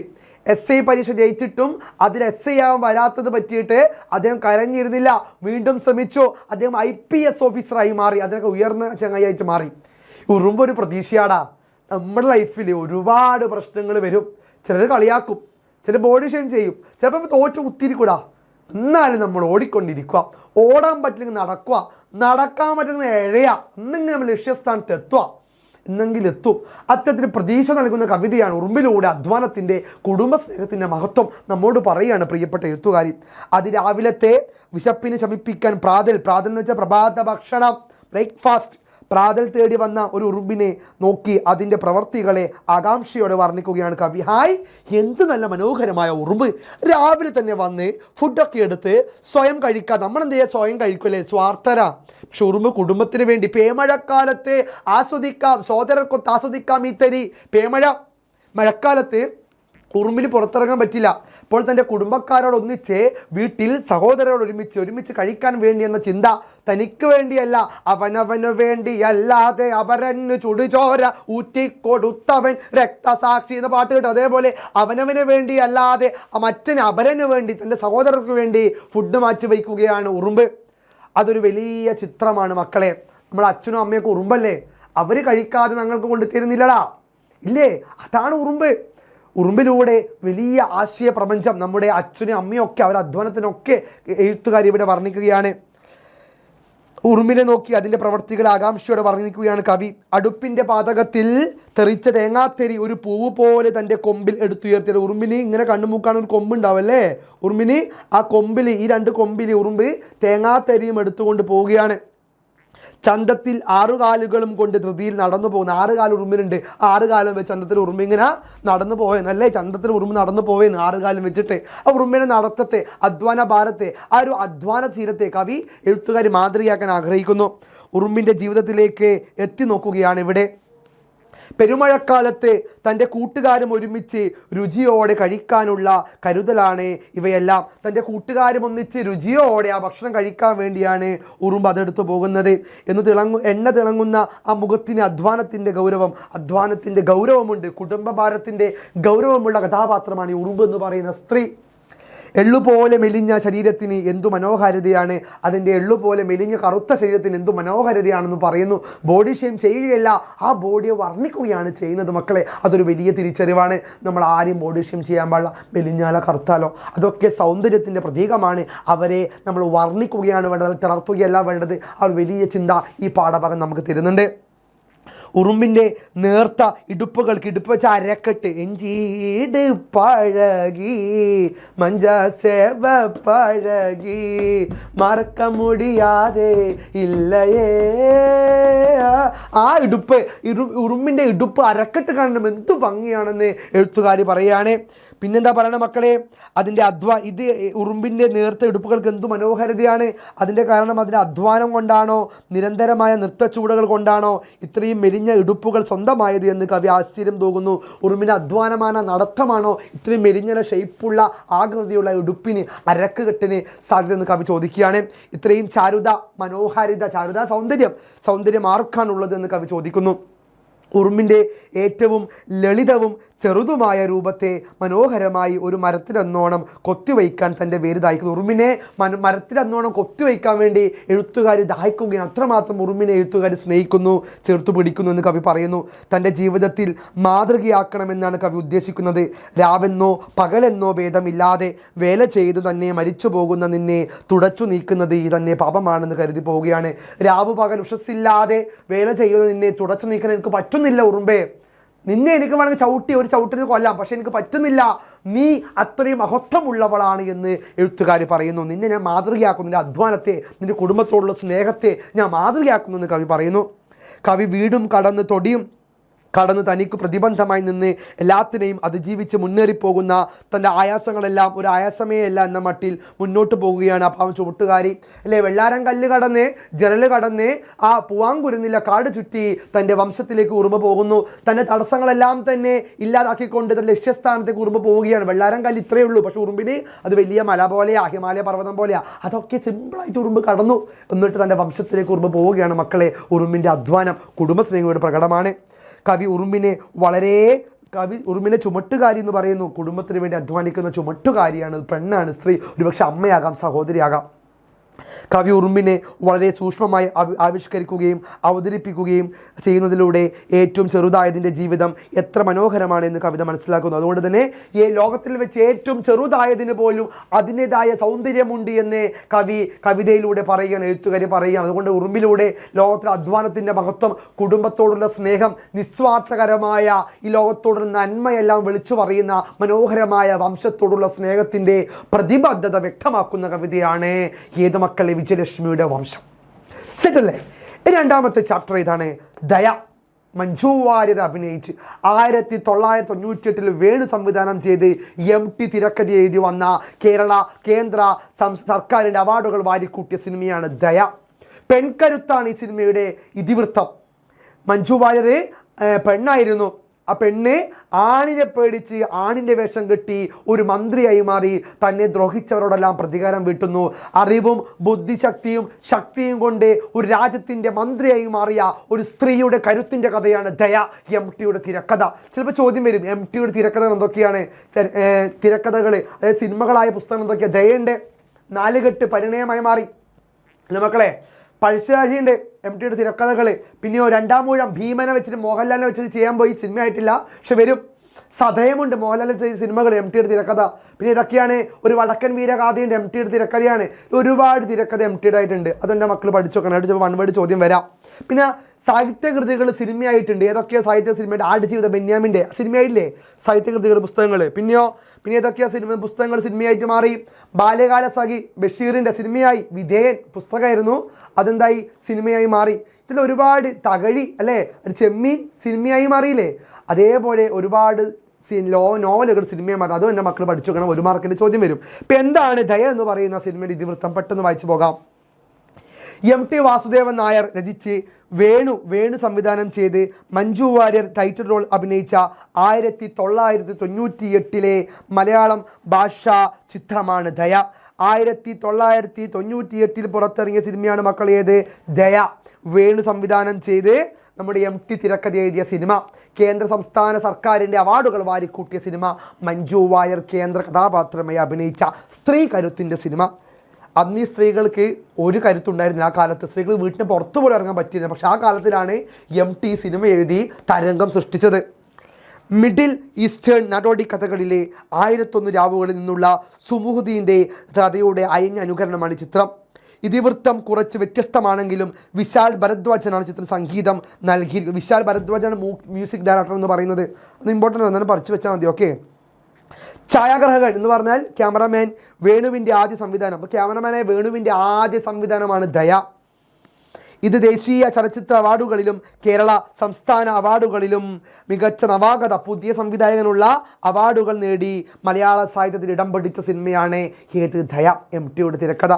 SI പരീക്ഷ ജയിച്ചിട്ടും അതിൽ SI ആവാൻ വരാത്തത് പറ്റിയിട്ട് അദ്ദേഹം കരഞ്ഞിരുന്നില്ല. വീണ്ടും ശ്രമിച്ചു. അദ്ദേഹം IPS ഓഫീസറായി മാറി. അതിനൊക്കെ ഉയർന്ന ചങ്ങായിട്ട് മാറി. ഉറുമ്പൊരു പ്രതീക്ഷയാടാ. നമ്മുടെ ലൈഫിൽ ഒരുപാട് പ്രശ്നങ്ങൾ വരും. ചിലർ കളിയാക്കും, ചില ബോഡി ഷെയിം ചെയ്യും, ചിലപ്പോൾ തോറ്റ് കുത്തിരിക്കൂടാ. എന്നാലും നമ്മൾ ഓടിക്കൊണ്ടിരിക്കുക. ഓടാൻ പറ്റില്ലെങ്കിൽ നടക്കുക, നടക്കാൻ പറ്റുന്ന എഴയുക. എന്നെങ്കിലും നമ്മൾ ലക്ഷ്യസ്ഥാനത്ത് എത്തുക, എന്നെങ്കിലും എത്തും. അത്തരത്തിൽ പ്രതീക്ഷ നൽകുന്ന കവിതയാണ് ഉറുമ്പിലൂടെ അധ്വാനത്തിൻ്റെ, കുടുംബ സ്നേഹത്തിൻ്റെ മഹത്വം നമ്മോട് പറയുകയാണ് പ്രിയപ്പെട്ട എഴുത്തുകാരി. അതിരാവിലത്തെ വിശപ്പിനെ ശമിപ്പിക്കാൻ പ്രാതൽ എന്ന് വെച്ചാൽ പ്രഭാത ഭക്ഷണം, ബ്രേക്ക്ഫാസ്റ്റ്, പ്രാതൽ തേടി വന്ന ഒരു ഉറുമ്പിനെ നോക്കി അതിൻ്റെ പ്രവർത്തികളെ ആകാംക്ഷയോടെ വർണ്ണിക്കുകയാണ് കവി. ഹായ്, എന്ത് നല്ല മനോഹരമായ ഉറുമ്പ്! രാവിലെ തന്നെ വന്ന് ഫുഡൊക്കെ എടുത്ത് സ്വയം കഴിക്കാം. നമ്മളെന്ത് ചെയ്യുക? സ്വയം കഴിക്കുമല്ലേ, സ്വാർത്ഥരാ. പക്ഷെ ഉറുമ്പ് കുടുംബത്തിന് വേണ്ടി പേമഴക്കാലത്തെ ആസ്വദിക്കാം, സോദരർക്കൊത്ത് ആസ്വദിക്കാം ഈ തരി പേമഴ. മഴക്കാലത്ത് ഉറുമ്പിന് പുറത്തിറങ്ങാൻ പറ്റില്ല. അപ്പോൾ തൻ്റെ കുടുംബക്കാരോടൊന്നിച്ച് വീട്ടിൽ സഹോദരരോട് ഒരുമിച്ച് കഴിക്കാൻ വേണ്ടി എന്ന ചിന്ത, തനിക്ക് വേണ്ടിയല്ല അവനവന് വേണ്ടിയല്ലാതെ അവരന് ചുടുചോര ഊറ്റിക്കൊടുത്തവൻ രക്തസാക്ഷി എന്ന പാട്ട് കേട്ടോ. അതേപോലെ അവനവന് വേണ്ടിയല്ലാതെ മറ്റന് അപരന് വേണ്ടി, തൻ്റെ സഹോദരർക്ക് വേണ്ടി ഫുഡ് മാറ്റി വയ്ക്കുകയാണ് ഉറുമ്പ്. അതൊരു വലിയ ചിത്രമാണ് മക്കളെ. നമ്മുടെ അച്ഛനും അമ്മയൊക്കെ ഉറുമ്പല്ലേ? അവർ കഴിക്കാതെ ഞങ്ങൾക്ക് കൊണ്ടുതരുന്നില്ലടാ, ഇല്ലേ? അതാണ് ഉറുമ്പ്. ഉറുമ്പിലൂടെ വലിയ ആശയ പ്രപഞ്ചം നമ്മുടെ അച്ഛനും അമ്മയും ഒക്കെ അവരുടെ അധ്വാനത്തിനൊക്കെ എഴുത്തുകാരി ഇവിടെ വർണ്ണിക്കുകയാണ്. ഉറുമ്പിനെ നോക്കി അതിൻ്റെ പ്രവർത്തികൾ ആകാംക്ഷയോടെ വർണ്ണിക്കുകയാണ് കവി. അടുപ്പിൻ്റെ പാതകത്തിൽ തെറിച്ച തേങ്ങാത്തെരി ഒരു പൂവ് പോലെ തൻ്റെ കൊമ്പിൽ എടുത്തുയർത്തിയത്. ഉറുമ്പിന് ഇങ്ങനെ കണ്ണുമൂക്കാണ് ഒരു കൊമ്പുണ്ടാവല്ലേ? ഉറുമ്പിന് ആ കൊമ്പിൽ, ഈ 2 കൊമ്പിൽ ഉറുമ്പ് തേങ്ങാത്തെരിയും എടുത്തുകൊണ്ട് പോവുകയാണ്. ചന്തത്തിൽ 6 കാലുകളും കൊണ്ട് ധൃതിയിൽ നടന്നു പോകുന്ന 6 കാല് ഉറുമ്പിനുണ്ട്. 6 കാലം വെച്ച് ചന്തത്തിൽ ഉറുമ്പിങ്ങനെ നടന്നു പോവേന്ന്, അല്ലേ? ചന്തത്തിൽ ഉറുമ്പ് നടന്നു പോവേന്ന് 6 കാലം വെച്ചിട്ട്. ആ ഉറുമ്പിനെ നടത്തത്തെ, അധ്വാന ഭാരത്തെ, ആ ഒരു അധ്വാന തീരത്തെ കവി എഴുത്തുകാരി മാതൃകയാക്കാൻ ആഗ്രഹിക്കുന്നു. ഉറുമ്പിൻ്റെ ജീവിതത്തിലേക്ക് എത്തി നോക്കുകയാണ് ഇവിടെ. പെരുമഴക്കാലത്ത് തൻ്റെ കൂട്ടുകാരും ഒരുമിച്ച് രുചിയോടെ കഴിക്കാനുള്ള കരുതലാണ് ഇവയെല്ലാം. തൻ്റെ കൂട്ടുകാരും ഒന്നിച്ച് രുചിയോടെ ആ ഭക്ഷണം കഴിക്കാൻ വേണ്ടിയാണ് ഉറുമ്പ് അതെടുത്ത് പോകുന്നത്. എണ്ണ തിളങ്ങുന്ന ആ മുഖത്തിന് അധ്വാനത്തിൻ്റെ ഗൗരവമുണ്ട്. കുടുംബഭാരത്തിൻ്റെ ഗൗരവമുള്ള കഥാപാത്രമാണ് ഈ ഉറുമ്പ് എന്ന് പറയുന്ന സ്ത്രീ. എള്ളുപോലെ മെലിഞ്ഞ ശരീരത്തിന് എന്തു മനോഹാരിതയാണ്, അതിൻ്റെ എള്ളുപോലെ മെലിഞ്ഞ കറുത്ത ശരീരത്തിന് എന്തു മനോഹാരിതയാണെന്ന് പറയുന്നു. ബോഡി ഷെയിം ചെയ്യുകയല്ല, ആ ബോഡിയെ വർണ്ണിക്കുകയാണ് ചെയ്യുന്നത് മക്കളെ. അതൊരു വലിയ തിരിച്ചറിവാണ്. നമ്മൾ ആരെയും ബോഡി ഷെയിം ചെയ്യാൻ പാടില്ല. മെലിഞ്ഞാലോ കറുത്താലോ അതൊക്കെ സൗന്ദര്യത്തിൻ്റെ പ്രതീകമാണ്. അവരെ നമ്മൾ വർണ്ണിക്കുകയാണ് വേണ്ടത്, തളർത്തുകയല്ല വേണ്ടത്. ആ ഒരു വലിയ ചിന്ത ഈ പാഠഭാഗം നമുക്ക് തരുന്നുണ്ട്. ഉറുമ്പിൻ്റെ നേർത്ത ഇടുപ്പുകൾക്ക് ഇടുപ്പ് വെച്ച അരക്കെട്ട് എഞ്ചീട് പഴകി മഞ്ചസേവ പഴകി മറക്ക മുടിയാതെ ഇല്ലയേ. ആ ഇടുപ്പ് ഉറുമ്പിൻ്റെ ഇടുപ്പ് അരക്കെട്ട് കാണണം എന്തു ഭംഗിയാണെന്ന് എഴുത്തുകാരി പറയുകയാണ്. പിന്നെന്താ പറയണ മക്കളെ, അതിൻ്റെ ഇത് ഉറുമ്പിൻ്റെ നേർത്ത ഇടുപ്പുകൾക്ക് എന്തു മനോഹാരിതയാണ്. അതിൻ്റെ കാരണം അതിൻ്റെ അധ്വാനം കൊണ്ടാണോ, നിരന്തരമായ നൃത്തച്ചൂടുകൾ കൊണ്ടാണോ ഇത്രയും മെലിഞ്ഞ ഇടുപ്പുകൾ സ്വന്തമായത് എന്ന് കവി ആശ്ചര്യം തോന്നുന്നു. ഉറുമ്പിൻ്റെ അധ്വാനமான നടത്തമാണോ ഇത്രയും മെലിഞ്ഞ ഷെയ്പ്പുള്ള ആകൃതിയുള്ള ഇടുപ്പിന് അരക്കുകെട്ടിന് സാധ്യത എന്ന് കവി ചോദിക്കുകയാണ്. ഇത്രയും ചാരുത, മനോഹാരിത, സൗന്ദര്യം ആർക്കാണുള്ളത് എന്ന് കവി ചോദിക്കുന്നു. ഉറുമ്പിൻ്റെ ഏറ്റവും ലളിതവും ചെറുതുമായ രൂപത്തെ മനോഹരമായി ഒരു മരത്തിലെന്നോണം കൊത്തിവയ്ക്കാൻ തൻ്റെ വേര് ദാഹിക്കുന്നു. ഉറുമ്പിനെ മരത്തിലെന്നോണം കൊത്തിവയ്ക്കാൻ വേണ്ടി എഴുത്തുകാർ ദാഹിക്കുകയാണ്. അത്രമാത്രം ഉറുമ്പിനെ എഴുത്തുകാർ സ്നേഹിക്കുന്നു, ചേർത്തു പിടിക്കുന്നു എന്ന് കവി പറയുന്നു. തൻ്റെ ജീവിതത്തിൽ മാതൃകയാക്കണമെന്നാണ് കവി ഉദ്ദേശിക്കുന്നത്. രാവെന്നോ പകലെന്നോ ഭേദമില്ലാതെ വേല ചെയ്തു തന്നെ മരിച്ചു പോകുന്ന നിന്നെ തുടച്ചു നീക്കുന്നത് ഈ തന്നെ പാപമാണെന്ന് കരുതി പോവുകയാണ്. രാവു പകൽ ഉഷസ്സില്ലാതെ വേല ചെയ്യുന്ന നിന്നെ തുടച്ചു നീക്കാൻ എനിക്ക് പറ്റുന്നില്ല ഉറുമ്പേ. നിന്നെ എനിക്ക് വേണമെങ്കിൽ ഒരു ചവിട്ടിന് കൊല്ലാം, പക്ഷെ എനിക്ക് പറ്റുന്നില്ല. നീ അത്രയും മഹത്വമുള്ളവളാണ് എന്ന് എഴുത്തുകാർ പറയുന്നു. നിന്നെ ഞാൻ മാതൃകയാക്കുന്നു, നിൻ്റെ അധ്വാനത്തെ, നിൻ്റെ കുടുംബത്തോടുള്ള സ്നേഹത്തെ ഞാൻ മാതൃകയാക്കുന്നു എന്ന് കവി പറയുന്നു. കവി വീടും കടന്ന് തനിക്ക് പ്രതിബന്ധമായി നിന്ന് എല്ലാത്തിനെയും അതിജീവിച്ച് മുന്നേറിപ്പോകുന്ന തൻ്റെ ആയാസങ്ങളെല്ലാം ഒരു ആയാസമേ അല്ല എന്ന മട്ടിൽ മുന്നോട്ട് പോകുകയാണ് ആ പാവം ചുവട്ടുകാരി അല്ലേ. വെള്ളാരം കല്ല് കടന്ന് ജനൽ കടന്ന് ആ പൂവാങ്കുരുന്നില്ല കാട് ചുറ്റി തൻ്റെ വംശത്തിലേക്ക് ഉറുമ്പ് പോകുന്നു. തൻ്റെ തടസ്സങ്ങളെല്ലാം തന്നെ ഇല്ലാതാക്കിക്കൊണ്ട് തൻ്റെ ലക്ഷ്യസ്ഥാനത്തേക്ക് ഉറുമ്പ് പോവുകയാണ്. വെള്ളാരം കല്ല് ഇത്രയേ ഉള്ളൂ, പക്ഷേ ഉറുമ്പിന് അത് വലിയ മല പോലെയാ, ഹിമാലയ പർവ്വതം പോലെയാ. അതൊക്കെ സിമ്പിളായിട്ട് ഉറുമ്പ് കടന്നു. എന്നിട്ട് തൻ്റെ വംശത്തിലേക്ക് ഉറുമ്പ് പോവുകയാണ് മക്കളെ. ഉറുമ്പിൻ്റെ അധ്വാനം കുടുംബസ്നേഹിയുടെ പ്രകടമാണ്. കവി ഉറുമ്പിനെ ചുമട്ടുകാരി എന്ന് പറയുന്നു. കുടുംബത്തിന് വേണ്ടി അധ്വാനിക്കുന്ന ചുമട്ടുകാരിയാണ്, പെണ്ണാണ്, സ്ത്രീ, ഒരുപക്ഷെ അമ്മയാകാം, സഹോദരിയാകാം. കവി ഉറുമ്പിനെ വളരെ സൂക്ഷ്മമായി ആവിഷ്കരിക്കുകയും അവതരിപ്പിക്കുകയും ചെയ്യുന്നതിലൂടെ ഏറ്റവും ചെറുതായതിൻ്റെ ജീവിതം എത്ര മനോഹരമാണെന്ന് കവിത മനസ്സിലാക്കുന്നു. അതുകൊണ്ട് തന്നെ ഈ ലോകത്തിൽ വെച്ച് ഏറ്റവും ചെറുതായതിന് പോലും അതിൻ്റെതായ സൗന്ദര്യമുണ്ട് എന്ന് കവിതയിലൂടെ പറയുകയാണ്, എഴുത്തുകാരി പറയുകയാണ്. അതുകൊണ്ട് ഉറുമ്പിലൂടെ ലോകത്തിലെ അധ്വാനത്തിൻ്റെ മഹത്വം, കുടുംബത്തോടുള്ള സ്നേഹം, നിസ്വാർത്ഥകരമായ ഈ ലോകത്തോടുള്ള നന്മയെല്ലാം വിളിച്ചു പറയുന്ന മനോഹരമായ വംശത്തോടുള്ള സ്നേഹത്തിൻ്റെ പ്രതിബദ്ധത വ്യക്തമാക്കുന്ന കവിതയാണ് ഏത് മക്കളെ വിജയലക്ഷ്മിയുടെ വംശം. സെറ്റല്ലേ? രണ്ടാമത്തെ ചാപ്റ്റർ ഇതാണ് ദയ. മഞ്ജു വാര്യർ അഭിനയിച്ച് 1998 വേണു സംവിധാനം ചെയ്ത് MT തിരക്കഥ എഴുതി വന്ന കേന്ദ്ര സർക്കാരിൻ്റെ അവാർഡുകൾ വാരിക്കൂട്ടിയ സിനിമയാണ് ദയ. പെൺകരുത്താണ് ഈ സിനിമയുടെ ഇതിവൃത്തം. മഞ്ജു വാര്യർ പെണ്ണായിരുന്നു. ആ പെണ്ണ് ആണിനെ പേടിച്ച് ആണിൻ്റെ വേഷം കെട്ടി ഒരു മന്ത്രിയായി മാറി തന്നെ ദ്രോഹിച്ചവരോടെല്ലാം പ്രതികാരം വീട്ടുന്നു. അറിവും ശക്തിയും കൊണ്ട് ഒരു രാജ്യത്തിൻ്റെ മന്ത്രിയായി മാറിയ ഒരു സ്ത്രീയുടെ കരുത്തിൻ്റെ കഥയാണ് ദയ, MTയുടെ തിരക്കഥ. ചിലപ്പോൾ ചോദ്യം വരും, MTയുടെ തിരക്കഥകൾ എന്തൊക്കെയാണ്? തിരക്കഥകൾ അതായത് സിനിമകളായ പുസ്തകങ്ങൾ എന്തൊക്കെയാണ്? ദയയുണ്ട്, 4 കെട്ട് പരിണയമായി മാറി അല്ല മക്കളെ. പഴശ്ശിരാജയുണ്ട്, MTയുടെ തിരക്കഥകൾ. പിന്നെയോ 2-ാം ഊഴം ഭീമനെ വെച്ചിട്ട് മോഹൻലാലിനെ വെച്ചിട്ട് ചെയ്യാൻ പോയി, സിനിമ ആയിട്ടില്ല, പക്ഷെ വരും. സതയമുണ്ട്, മോഹൻലാലിനെ ചെയ്ത സിനിമകൾ, MTയുടെ തിരക്കഥ. പിന്നെ ഇതൊക്കെയാണ് ഒരു വടക്കൻ വീരഗാഥയുണ്ട്, MTയുടെ തിരക്കഥയാണ്. ഒരുപാട് തിരക്കഥ MTയുടെ ആയിട്ടുണ്ട്. അതെൻ്റെ മക്കൾ പഠിച്ചു നോക്കണം, ആയിട്ട് 1 വേർഡ് ചോദ്യം വരാം. പിന്നെ സാഹിത്യകൃതികൾ സിനിമയായിട്ടുണ്ട്. ഏതൊക്കെയാണ് സാഹിത്യസിനിമയുടെ? ആടുജീവിതം ബെന്യാമിൻ്റെ സിനിമയായില്ലേ സാഹിത്യകൃതികൾ, പുസ്തകങ്ങൾ. പിന്നെ ഏതൊക്കെയാണ് പുസ്തകങ്ങൾ സിനിമയായിട്ട് മാറി? ബാല്യകാല സഖി ബഷീറിൻ്റെ സിനിമയായി. വിധേയൻ പുസ്തകമായിരുന്നു, അതെന്തായി? സിനിമയായി മാറി. ഇതിൽ ഒരുപാട് തകഴി അല്ലേ, ചെമ്മീൻ സിനിമയായി മാറിയില്ലേ? അതേപോലെ ഒരുപാട് നോവലുകൾ സിനിമയായി മാറി. അതും എൻ്റെ മക്കൾ പഠിച്ചു നോക്കണം, 1 മാർക്കിൻ്റെ ചോദ്യം വരും. ഇപ്പം എന്താണ് ദയ എന്ന് പറയുന്ന സിനിമയുടെ ഇതിവൃത്തം? പെട്ടെന്ന് വായിച്ചു പോകാം. MT വാസുദേവൻ നായർ രചിച്ച് വേണു സംവിധാനം ചെയ്ത് മഞ്ജു വാര്യർ ടൈറ്റിൽ റോൾ അഭിനയിച്ച 1998 മലയാളം ഭാഷാ ചിത്രമാണ് ദയ. 1998 പുറത്തിറങ്ങിയ സിനിമയാണ് മക്കളേത്? ദയ. വേണു സംവിധാനം ചെയ്ത് നമ്മുടെ MT തിരക്കഥ എഴുതിയ സിനിമ, കേന്ദ്ര സംസ്ഥാന സർക്കാരിൻ്റെ അവാർഡുകൾ വാരിക്കൂട്ടിയ സിനിമ, മഞ്ജു വാര്യർ കേന്ദ്ര കഥാപാത്രമായി അഭിനയിച്ച സ്ത്രീ കരുത്തിൻ്റെ സിനിമ. അന്ന് ഈ സ്ത്രീകൾക്ക് ഒരു കരുത്തുണ്ടായിരുന്നില്ല. ആ കാലത്ത് സ്ത്രീകൾ വീട്ടിന് പുറത്തു പോലും ഇറങ്ങാൻ പറ്റിയിരുന്നില്ല. പക്ഷേ ആ കാലത്തിലാണ് MT സിനിമ എഴുതി തരംഗം സൃഷ്ടിച്ചത്. മിഡിൽ ഈസ്റ്റേൺ നാടോടി കഥകളിലെ 1001 രാവുകളിൽ നിന്നുള്ള സുമുഹുദ്ദീൻ്റെ കഥയുടെ അയഞ്ഞ അനുകരണമാണ് ചിത്രം. ഇതിവൃത്തം കുറച്ച് വ്യത്യസ്തമാണെങ്കിലും വിശാൽ ഭരദ്വാജനാണ് ചിത്രം സംഗീതം നൽകിയിരിക്കുന്നത്. വിശാൽ ഭരദ്വാജാണ് മ്യൂസിക് ഡയറക്ടർ എന്ന് പറയുന്നത്. അത് ഇമ്പോർട്ടൻ്റ് ആണ്, പഠിച്ചു വെച്ചാൽ മതി. ഓക്കെ. ഛായാഗ്രഹകൻ എന്ന് പറഞ്ഞാൽ ക്യാമറമാൻ വേണുവിൻ്റെ ആദ്യ സംവിധാനം. അപ്പോൾ ക്യാമറമാനായ വേണുവിൻ്റെ ആദ്യ സംവിധാനമാണ് ദയ. ഇത് ദേശീയ ചലച്ചിത്ര അവാർഡുകളിലും കേരള സംസ്ഥാന അവാർഡുകളിലും മികച്ച നവാഗത പുതിയ സംവിധായകനുള്ള അവാർഡുകൾ നേടി മലയാള സാഹിത്യത്തിൽ ഇടം പിടിച്ച സിനിമയാണ് ഏത്? ദയ. MTയുടെ തിരക്കഥ.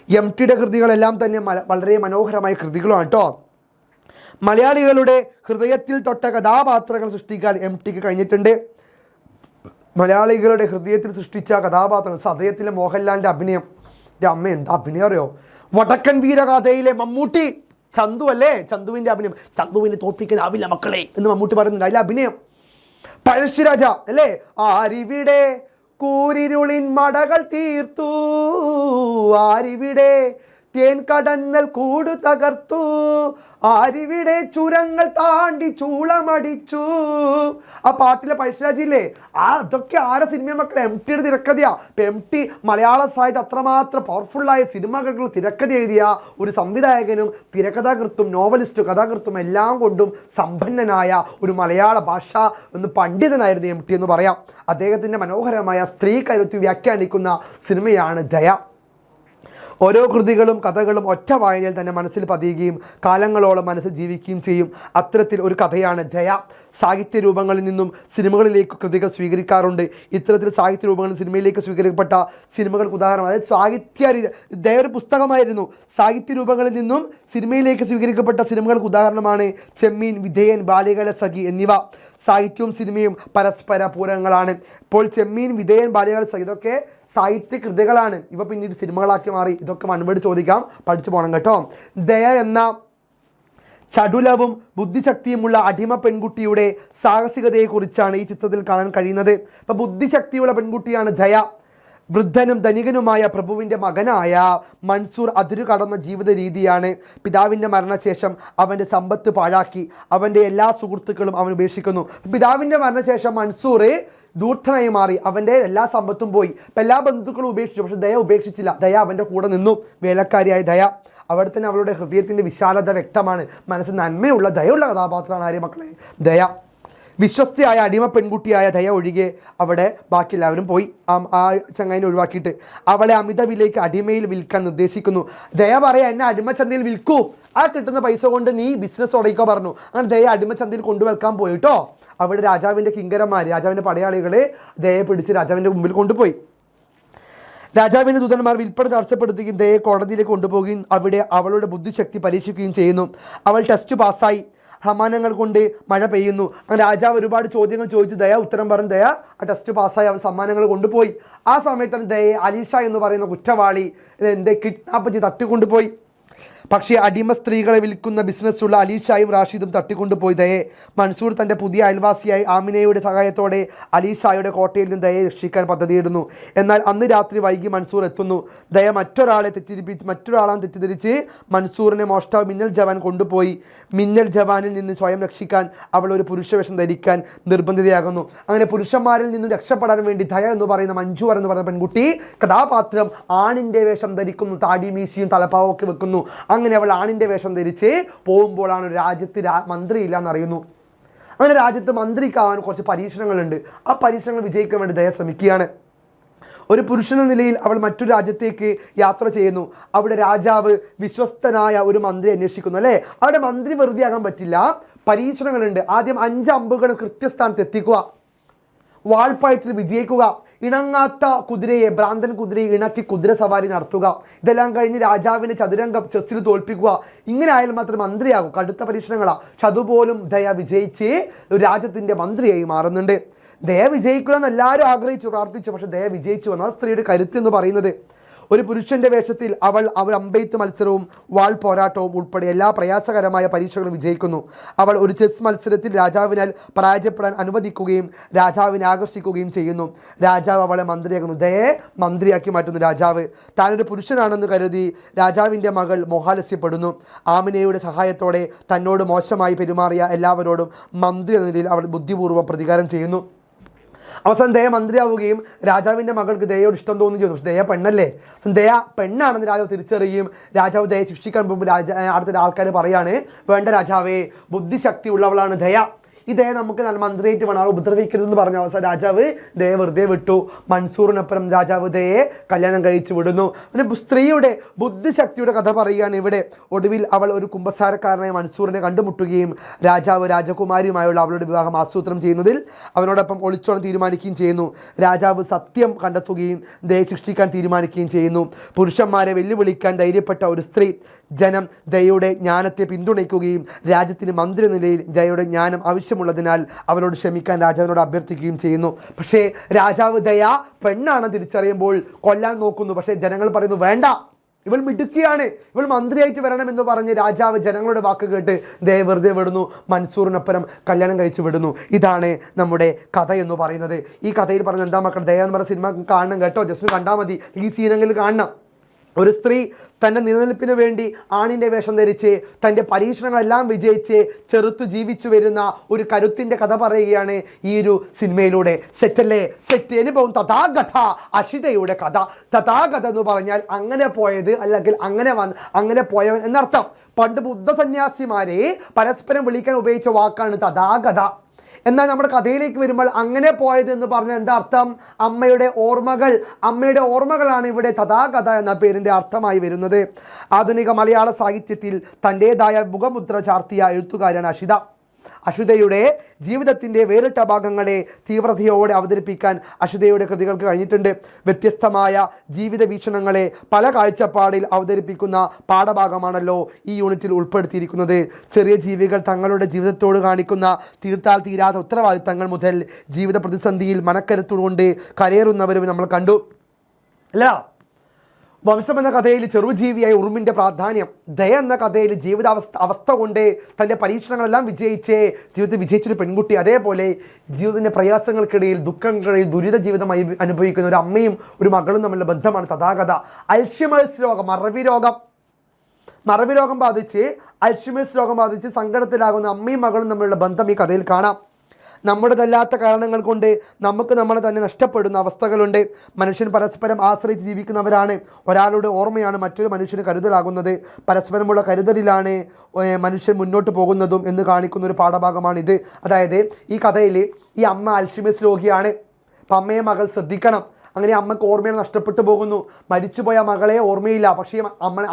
MTയുടെ കൃതികളെല്ലാം തന്നെ വളരെ മനോഹരമായ കൃതികളാണ് കേട്ടോ. മലയാളികളുടെ ഹൃദയത്തിൽ തൊട്ട കഥാപാത്രങ്ങൾ സൃഷ്ടിക്കാൻ MTക്ക് കഴിഞ്ഞിട്ടുണ്ട്. മലയാളികളുടെ ഹൃദയത്തിൽ സൃഷ്ടിച്ച കഥാപാത്രങ്ങൾ, സദയത്തിലെ മോഹൻലാലിൻ്റെ അഭിനയം, അമ്മ എന്താ അഭിനയം അറിയോ? വടക്കൻ വീരഗാഥയിലെ മമ്മൂട്ടി, ചന്തു അല്ലേ, ചന്തുവിൻ്റെ അഭിനയം. ചന്തുവിനെ തോൽപ്പിക്കാനാവില്ല മക്കളെ എന്ന് മമ്മൂട്ടി പറയുന്നുണ്ട്. അതിലെ അഭിനയം. പഴശ്ശിരാജ അല്ലേ, ആരിവിടെ കൂരിരുളിൻ മടകൾ തീർത്തു, ആരിവിടെ തേൻ കടന്നൽ കൂടു തകർത്തു, ആരിവിടെ ചുരങ്ങൾ താണ്ടി ചൂളമടിച്ചു. ആ പാട്ടിലെ പഴശ്ശിരാജില്ലേ, അതൊക്കെ ആരെ സിനിമ മക്കളെ? MTയുടെ തിരക്കഥയാ. ഇപ്പം MT മലയാള സാഹിത്യം അത്രമാത്രം പവർഫുള്ളായ സിനിമകൾ തിരക്കഥ എഴുതിയ ഒരു സംവിധായകനും തിരക്കഥാകൃത്തും നോവലിസ്റ്റും കഥാകൃത്തും എല്ലാം കൊണ്ടും സമ്പന്നനായ ഒരു മലയാള ഭാഷ പണ്ഡിതനായിരുന്നു MT എന്ന് പറയാം. അദ്ദേഹത്തിൻ്റെ മനോഹരമായ സ്ത്രീ കരുത്ത് വ്യാഖ്യാനിക്കുന്ന സിനിമയാണ് ദയ. ഓരോ കൃതികളും കഥകളും ഒറ്റ വായനയിൽ തന്നെ മനസ്സിൽ പതിയുകയും കാലങ്ങളോളം മനസ്സിൽ ജീവിക്കുകയും ചെയ്യും. അത്തരത്തിൽ ഒരു കഥയാണ് ദയ. സാഹിത്യ രൂപങ്ങളിൽ നിന്നും സിനിമകളിലേക്ക് കൃതികൾ സ്വീകരിക്കാറുണ്ട്. ഇത്തരത്തിൽ സാഹിത്യ രൂപങ്ങളിൽ സിനിമയിലേക്ക് സ്വീകരിക്കപ്പെട്ട സിനിമകൾക്ക് ഉദാഹരണം, അതായത് ദയ ഒരു പുസ്തകമായിരുന്നു. സാഹിത്യ രൂപങ്ങളിൽ നിന്നും സിനിമയിലേക്ക് സ്വീകരിക്കപ്പെട്ട സിനിമകൾക്ക് ഉദാഹരണമാണ് ചെമ്മീൻ, വിധേയൻ, ബാല്യകാലസഖി എന്നിവ. സാഹിത്യവും സിനിമയും പരസ്പര പൂരകങ്ങളാണ്. ഇപ്പോൾ ചെമ്മീൻ, വിധേയൻ, ബാല്യകാലസഖി ഇതൊക്കെ സാഹിത്യ കൃതികളാണ്. ഇവ പിന്നീട് സിനിമകളാക്കി മാറി. ഇതൊക്കെ മൺവേഡ് ചോദിക്കാം, പഠിച്ചു പോകണം കേട്ടോ. ദയ എന്ന ചടുലവും ബുദ്ധിശക്തിയുമുള്ള അടിമ പെൺകുട്ടിയുടെ സാഹസികതയെക്കുറിച്ചാണ് ഈ ചിത്രത്തിൽ കാണാൻ കഴിയുന്നത്. അപ്പോൾ ബുദ്ധിശക്തിയുള്ള പെൺകുട്ടിയാണ് ദയ. വൃദ്ധനും ധനികനുമായ പ്രഭുവിൻ്റെ മകനായ മൻസൂർ അതിരു കടന്ന ജീവിത രീതിയാണ്. പിതാവിൻ്റെ മരണശേഷം അവൻ്റെ സമ്പത്ത് പാഴാക്കി അവൻ്റെ എല്ലാ സുഹൃത്തുക്കളും അവൻ ഉപേക്ഷിക്കുന്നു. പിതാവിൻ്റെ മരണശേഷം മൻസൂർ ദൂർത്തനായി മാറി, അവൻ്റെ എല്ലാ സമ്പത്തും പോയി. അപ്പം എല്ലാ ബന്ധുക്കളും ഉപേക്ഷിച്ചു. പക്ഷെ ദയ ഉപേക്ഷിച്ചില്ല. ദയ അവൻ്റെ കൂടെ നിന്നു. വേലക്കാരിയായ ദയ. അവിടെ തന്നെ അവളുടെ ഹൃദയത്തിൻ്റെ വിശാലത വ്യക്തമാണ്. മനസ്സ് നന്മയുള്ള ദയുള്ള കഥാപാത്രമാണ് ആര്യ മക്കളെ? ദയ. വിശ്വസ്തയായ അടിമ പെൺകുട്ടിയായ ദയ ഒഴികെ അവിടെ ബാക്കി എല്ലാവരും പോയി. ആ ചങ്ങായിനെ ഒഴിവാക്കിയിട്ട് അവളെ അമിത വിലയ്ക്ക് അടിമയിൽ വിൽക്കാൻ നിർദ്ദേശിക്കുന്നു. ദയ പറയാ, എന്നെ അടിമച്ചന്തയിൽ വിൽക്കൂ, ആ കിട്ടുന്ന പൈസ കൊണ്ട് നീ ബിസിനസ് തുടങ്ങിക്കോ പറഞ്ഞു. അങ്ങനെ ദയ അടിമച്ചന്തയിൽ കൊണ്ടുവെക്കാൻ പോയിട്ടോ. അവിടെ രാജാവിൻ്റെ കിങ്കരന്മാർ, രാജാവിൻ്റെ പടയാളികളെ ദയയെ പിടിച്ച് രാജാവിൻ്റെ മുമ്പിൽ കൊണ്ടുപോയി. രാജാവിൻ്റെ ദൂതന്മാർ വിൽപ്പന തടസ്സപ്പെടുത്തുകയും ദയയെ കോടതിയിലേക്ക് കൊണ്ടുപോവുകയും അവിടെ അവളുടെ ബുദ്ധിശക്തി പരീക്ഷിക്കുകയും ചെയ്യുന്നു. അവൾ ടെസ്റ്റ് പാസ്സായി. സമ്മാനങ്ങൾ കൊണ്ട് മഴ പെയ്യുന്നു. അങ്ങനെ രാജാവ് ഒരുപാട് ചോദ്യങ്ങൾ ചോദിച്ചു. ദയ ഉത്തരം പറഞ്ഞു. ദയ ആ ടെസ്റ്റ് പാസ്സായി. അവൾ സമ്മാനങ്ങൾ കൊണ്ടുപോയി. ആ സമയത്താണ് ദയയെ അലീഷ എന്ന് പറയുന്ന കുറ്റവാളി എൻ്റെ കിഡ്നാപ്പ് ചെയ്ത് തട്ടിക്കൊണ്ടുപോയി. പക്ഷേ അടിമ സ്ത്രീകളെ വിൽക്കുന്ന ബിസിനസ്സുള്ള അലീഷായും റാഷിദും തട്ടിക്കൊണ്ടുപോയി ദയയെ. മൻസൂർ തൻ്റെ പുതിയ അയൽവാസിയായി ആമിനയുടെ സഹായത്തോടെ അലീഷായുടെ കോട്ടയിൽ നിന്ന് ദയയെ രക്ഷിക്കാൻ പദ്ധതിയിടുന്നു. എന്നാൽ അന്ന് രാത്രി വൈകി മൻസൂർ എത്തുന്നു. ദയ മറ്റൊരാളാണ് തെറ്റിദ്ധരിച്ച് മൻസൂറിനെ മോഷ്ടാവ് മിന്നൽ ജവാൻ കൊണ്ടുപോയി. മിന്നൽ ജവാനിൽ നിന്ന് സ്വയം രക്ഷിക്കാൻ അവൾ ഒരു പുരുഷവേഷം ധരിക്കാൻ നിർബന്ധിതയാകുന്നു. അങ്ങനെ പുരുഷന്മാരിൽ നിന്നും രക്ഷപ്പെടാൻ വേണ്ടി ദയ എന്ന് പറയുന്ന മഞ്ജുവർ എന്ന് പറയുന്ന പെൺകുട്ടി കഥാപാത്രം ആണിൻ്റെ വേഷം ധരിക്കുന്നു. താടി മീശയും തലപ്പാവൊക്കെ വെക്കുന്നു. അങ്ങനെ അവൾ ആണിൻ്റെ വേഷം ധരിച്ച് പോകുമ്പോഴാണ് രാജ്യത്ത് മന്ത്രിയില്ല എന്നറിയുന്നു. അങ്ങനെ രാജ്യത്ത് മന്ത്രിക്കാവാൻ കുറച്ച് പരീക്ഷണങ്ങളുണ്ട്. ആ പരീക്ഷണങ്ങൾ വിജയിക്കാൻ വേണ്ടി ദയ ശ്രമിക്കുകയാണ്. ഒരു പുരുഷനെന്ന നിലയിൽ അവൾ മറ്റൊരു രാജ്യത്തേക്ക് യാത്ര ചെയ്യുന്നു. അവിടെ രാജാവ് വിശ്വസ്തനായ ഒരു മന്ത്രി അന്വേഷിക്കുന്നു. അല്ലേ, അവിടെ മന്ത്രി വെറുതെ ആകാൻ പറ്റില്ല. പരീക്ഷണങ്ങളുണ്ട്. ആദ്യം 5 അമ്പുകൾ കൃത്യസ്ഥാനത്ത് എത്തിക്കുക, വാൾപ്പായത്തിൽ വിജയിക്കുക, ഇണങ്ങാത്ത കുതിരയെ, ഭ്രാന്തൻ കുതിരയെ ഇണക്കി കുതിര സവാരി നടത്തുക, ഇതെല്ലാം കഴിഞ്ഞ് രാജാവിനെ ചതുരംഗം ചെസ്സിൽ തോൽപ്പിക്കുക. ഇങ്ങനെ ആയാൽ മാത്രം മന്ത്രിയാകും. കടുത്ത പരീക്ഷണങ്ങളാണ്. പക്ഷെ അതുപോലും ദയ വിജയിച്ച് രാജ്യത്തിൻ്റെ മന്ത്രിയായി മാറുന്നുണ്ട്. ദയ വിജയിക്കുക എന്ന് എല്ലാവരും ആഗ്രഹിച്ചു പ്രാർത്ഥിച്ചു. പക്ഷെ ദയ വിജയിച്ചു വന്നു. ആ സ്ത്രീയുടെ കരുത്ത് എന്ന് പറയുന്നത്, ഒരു പുരുഷന്റെ വേഷത്തിൽ അവൾ അമ്പെയ്ത്ത് മത്സരവും വാൾ പോരാട്ടവും ഉൾപ്പെടെ എല്ലാ പ്രയാസകരമായ പരീക്ഷകളും വിജയിക്കുന്നു. അവൾ ഒരു ചെസ് മത്സരത്തിൽ രാജാവിനാൽ പരാജയപ്പെടാൻ അനുവദിക്കുകയും രാജാവിനെ ആകർഷിക്കുകയും ചെയ്യുന്നു. രാജാവ് അവളെ മന്ത്രിയാക്കുന്നു. ദയെ മന്ത്രിയാക്കി മാറ്റുന്നു രാജാവ്. താനൊരു പുരുഷനാണെന്ന് കരുതി രാജാവിൻ്റെ മകൾ മോഹാലസ്യപ്പെടുന്നു. ആമിനയുടെ സഹായത്തോടെ തന്നോട് മോശമായി പെരുമാറിയ എല്ലാവരോടും മന്ത്രി എന്ന നിലയിൽ അവൾ ബുദ്ധിപൂർവ്വം പ്രതികാരം ചെയ്യുന്നു. അവസാനം ദയ മന്ത്രിയാവുകയും രാജാവിൻ്റെ മകൾക്ക് ദയയോട് ഇഷ്ടം തോന്നുകയും ചെയ്യുന്നു. പക്ഷെ ദയ പെണ്ണല്ലേ, ദയ പെണ്ണാണെന്ന് രാജാവ് തിരിച്ചറിയുകയും രാജാവ് ദയ ശിക്ഷിക്കാൻ പോകുമ്പോൾ അടുത്ത ആൾക്കാർ പറയാണ്, വേണ്ട രാജാവേ, ബുദ്ധിശക്തി ഉള്ളവളാണ് ദയ, ഈ ദയ നമുക്ക് നല്ല മന്ത്രിയായിട്ട് വേണം, ആൾ ഉപദ്രവിക്കരുതെന്ന് പറഞ്ഞു. അവസാനം രാജാവ് ദയ വെറുതെ വിട്ടു. മൻസൂറിനപ്പുറം രാജാവ് ദയയെ കല്യാണം കഴിച്ചു വിടുന്നു. പിന്നെ സ്ത്രീയുടെ ബുദ്ധിശക്തിയുടെ കഥ പറയുകയാണ് ഇവിടെ. ഒടുവിൽ അവൾ ഒരു കുമ്പസാരക്കാരനായ മൻസൂറിനെ കണ്ടുമുട്ടുകയും രാജാവ് രാജകുമാരിയുമായുള്ള അവളുടെ വിവാഹം ആസൂത്രണം ചെയ്യുന്നതിൽ അവനോടൊപ്പം ഒളിച്ചോടാൻ തീരുമാനിക്കുകയും ചെയ്യുന്നു. രാജാവ് സത്യം കണ്ടെത്തുകയും ദയയെ ശിക്ഷിക്കാൻ തീരുമാനിക്കുകയും ചെയ്യുന്നു. പുരുഷന്മാരെ വെല്ലുവിളിക്കാൻ ധൈര്യപ്പെട്ട ഒരു സ്ത്രീ, ജനം ദയയുടെ ജ്ഞാനത്തെ പിന്തുണയ്ക്കുകയും രാജ്യത്തിന് മന്ത്രി നിലയിൽ ദയയുടെ ജ്ഞാനം ആവശ്യമുള്ളതിനാൽ അവരോട് ക്ഷമിക്കാൻ രാജാവിനോട് അഭ്യർത്ഥിക്കുകയും ചെയ്യുന്നു. പക്ഷേ രാജാവ് ദയ പെണ്ണാണ് തിരിച്ചറിയുമ്പോൾ കൊല്ലാൻ നോക്കുന്നു. പക്ഷേ ജനങ്ങൾ പറയുന്നു, വേണ്ട, ഇവൾ മിടുക്കിയാണ്, ഇവൾ മന്ത്രിയായിട്ട് വരണമെന്ന് പറഞ്ഞ് രാജാവ് ജനങ്ങളുടെ വാക്ക് കേട്ട് ദയ വെറുതെ വിടുന്നു. മൻസൂറിനൊപ്പരം കല്യാണം കഴിച്ചു വിടുന്നു. ഇതാണ് നമ്മുടെ കഥ എന്ന് പറയുന്നത്. ഈ കഥയിൽ പറഞ്ഞ എന്താ മക്കൾ, ദയ എന്ന് പറഞ്ഞ സിനിമ കാണണം കേട്ടോ, ജസ്റ്റ് കണ്ടാൽ മതി, ഈ സീനെങ്കിലും കാണണം. ഒരു സ്ത്രീ തൻ്റെ നിലനിൽപ്പിന് വേണ്ടി ആണിൻ്റെ വേഷം ധരിച്ച് തൻ്റെ പരീക്ഷണങ്ങളെല്ലാം വിജയിച്ച് ചെറുത്തു ജീവിച്ചു വരുന്ന ഒരു കരുത്തിൻ്റെ കഥ പറയുകയാണ് ഈ ഒരു സിനിമയിലൂടെ. സെറ്റല്ലേ, സെറ്റ് അനുഭവം. തഥാഗത അഷിതയുടെ കഥ. തഥാഗത എന്ന് പറഞ്ഞാൽ അങ്ങനെ പോയത്, അല്ലെങ്കിൽ അങ്ങനെ പോയവൻ എന്നർത്ഥം. പണ്ട് ബുദ്ധ സന്യാസിമാരെ പരസ്പരം വിളിക്കാൻ ഉപയോഗിച്ച വാക്കാണ് തഥാഗത. എന്നാൽ നമ്മുടെ കഥയിലേക്ക് വരുമ്പോൾ അങ്ങനെ പോയത് എന്ന് പറഞ്ഞാൽ എന്താ അർത്ഥം? അമ്മയുടെ ഓർമ്മകളാണ് ഇവിടെ തഥാകഥ എന്ന പേരിൻ്റെ അർത്ഥമായി വരുന്നത്. ആധുനിക മലയാള സാഹിത്യത്തിൽ തൻ്റേതായ മുഖമുദ്ര ചാർത്തിയ എഴുത്തുകാരാണ് അഷിത. അഷിതയുടെ ജീവിതത്തിൻ്റെ വേറിട്ട ഭാഗങ്ങളെ തീവ്രതയോടെ അവതരിപ്പിക്കാൻ അഷിതയുടെ കൃതികൾക്ക് കഴിഞ്ഞിട്ടുണ്ട്. വ്യത്യസ്തമായ ജീവിത വീക്ഷണങ്ങളെ പല കാഴ്ചപ്പാടിൽ അവതരിപ്പിക്കുന്ന പാഠഭാഗമാണല്ലോ ഈ യൂണിറ്റിൽ ഉൾപ്പെടുത്തിയിരിക്കുന്നത്. ചെറിയ ജീവികൾ തങ്ങളുടെ ജീവിതത്തോട് കാണിക്കുന്ന തീർത്താൽ തീരാത്ത ഉത്തരവാദിത്തങ്ങൾ മുതൽ ജീവിത പ്രതിസന്ധിയിൽ മനക്കരുത്തുകൊണ്ട് കരയേറുന്നവരും നമ്മൾ കണ്ടു അല്ല. വംശം എന്ന കഥയിൽ ചെറുജീവിയായ ഉറുമ്പിൻ്റെ പ്രാധാന്യം, ദയ എന്ന കഥയിൽ അവസ്ഥ കൊണ്ട് തൻ്റെ പരീക്ഷണങ്ങളെല്ലാം വിജയിച്ച് ജീവിതത്തിൽ വിജയിച്ചൊരു പെൺകുട്ടി, അതേപോലെ ജീവിതത്തിൻ്റെ പ്രയാസങ്ങൾക്കിടയിൽ ദുഃഖങ്ങൾക്കിടയിൽ ദുരിത ജീവിതമായി അനുഭവിക്കുന്ന ഒരു അമ്മയും ഒരു മകളും തമ്മിലുള്ള ബന്ധമാണ് തഥാകഥ. അൽഷിമേഴ്സ് രോഗം, മറവി രോഗം ബാധിച്ച് സങ്കടത്തിലാകുന്ന അമ്മയും മകളും തമ്മിലുള്ള ബന്ധം ഈ കഥയിൽ കാണാം. നമ്മുടേതല്ലാത്ത കാരണങ്ങൾ കൊണ്ട് നമുക്ക് നമ്മളെ തന്നെ നഷ്ടപ്പെടുന്ന അവസ്ഥകളുണ്ട്. മനുഷ്യൻ പരസ്പരം ആശ്രയിച്ച് ജീവിക്കുന്നവരാണ്. ഒരാളുടെ ഓർമ്മയാണ് മറ്റൊരു മനുഷ്യന് കരുതലാകുന്നത്. പരസ്പരമുള്ള കരുതലിലാണ് മനുഷ്യൻ മുന്നോട്ട് പോകുന്നതും എന്ന് കാണിക്കുന്ന ഒരു പാഠഭാഗമാണിത്. അതായത് ഈ കഥയിൽ ഈ അമ്മ അൽഷിമേഴ്സ് രോഗിയാണ്. അപ്പം അമ്മയെ മകൾ ശ്രദ്ധിക്കണം. അങ്ങനെ അമ്മക്ക് ഓർമ്മയാണ് നഷ്ടപ്പെട്ടു പോകുന്നു. മരിച്ചുപോയ മകളെ ഓർമ്മയില്ല. പക്ഷേ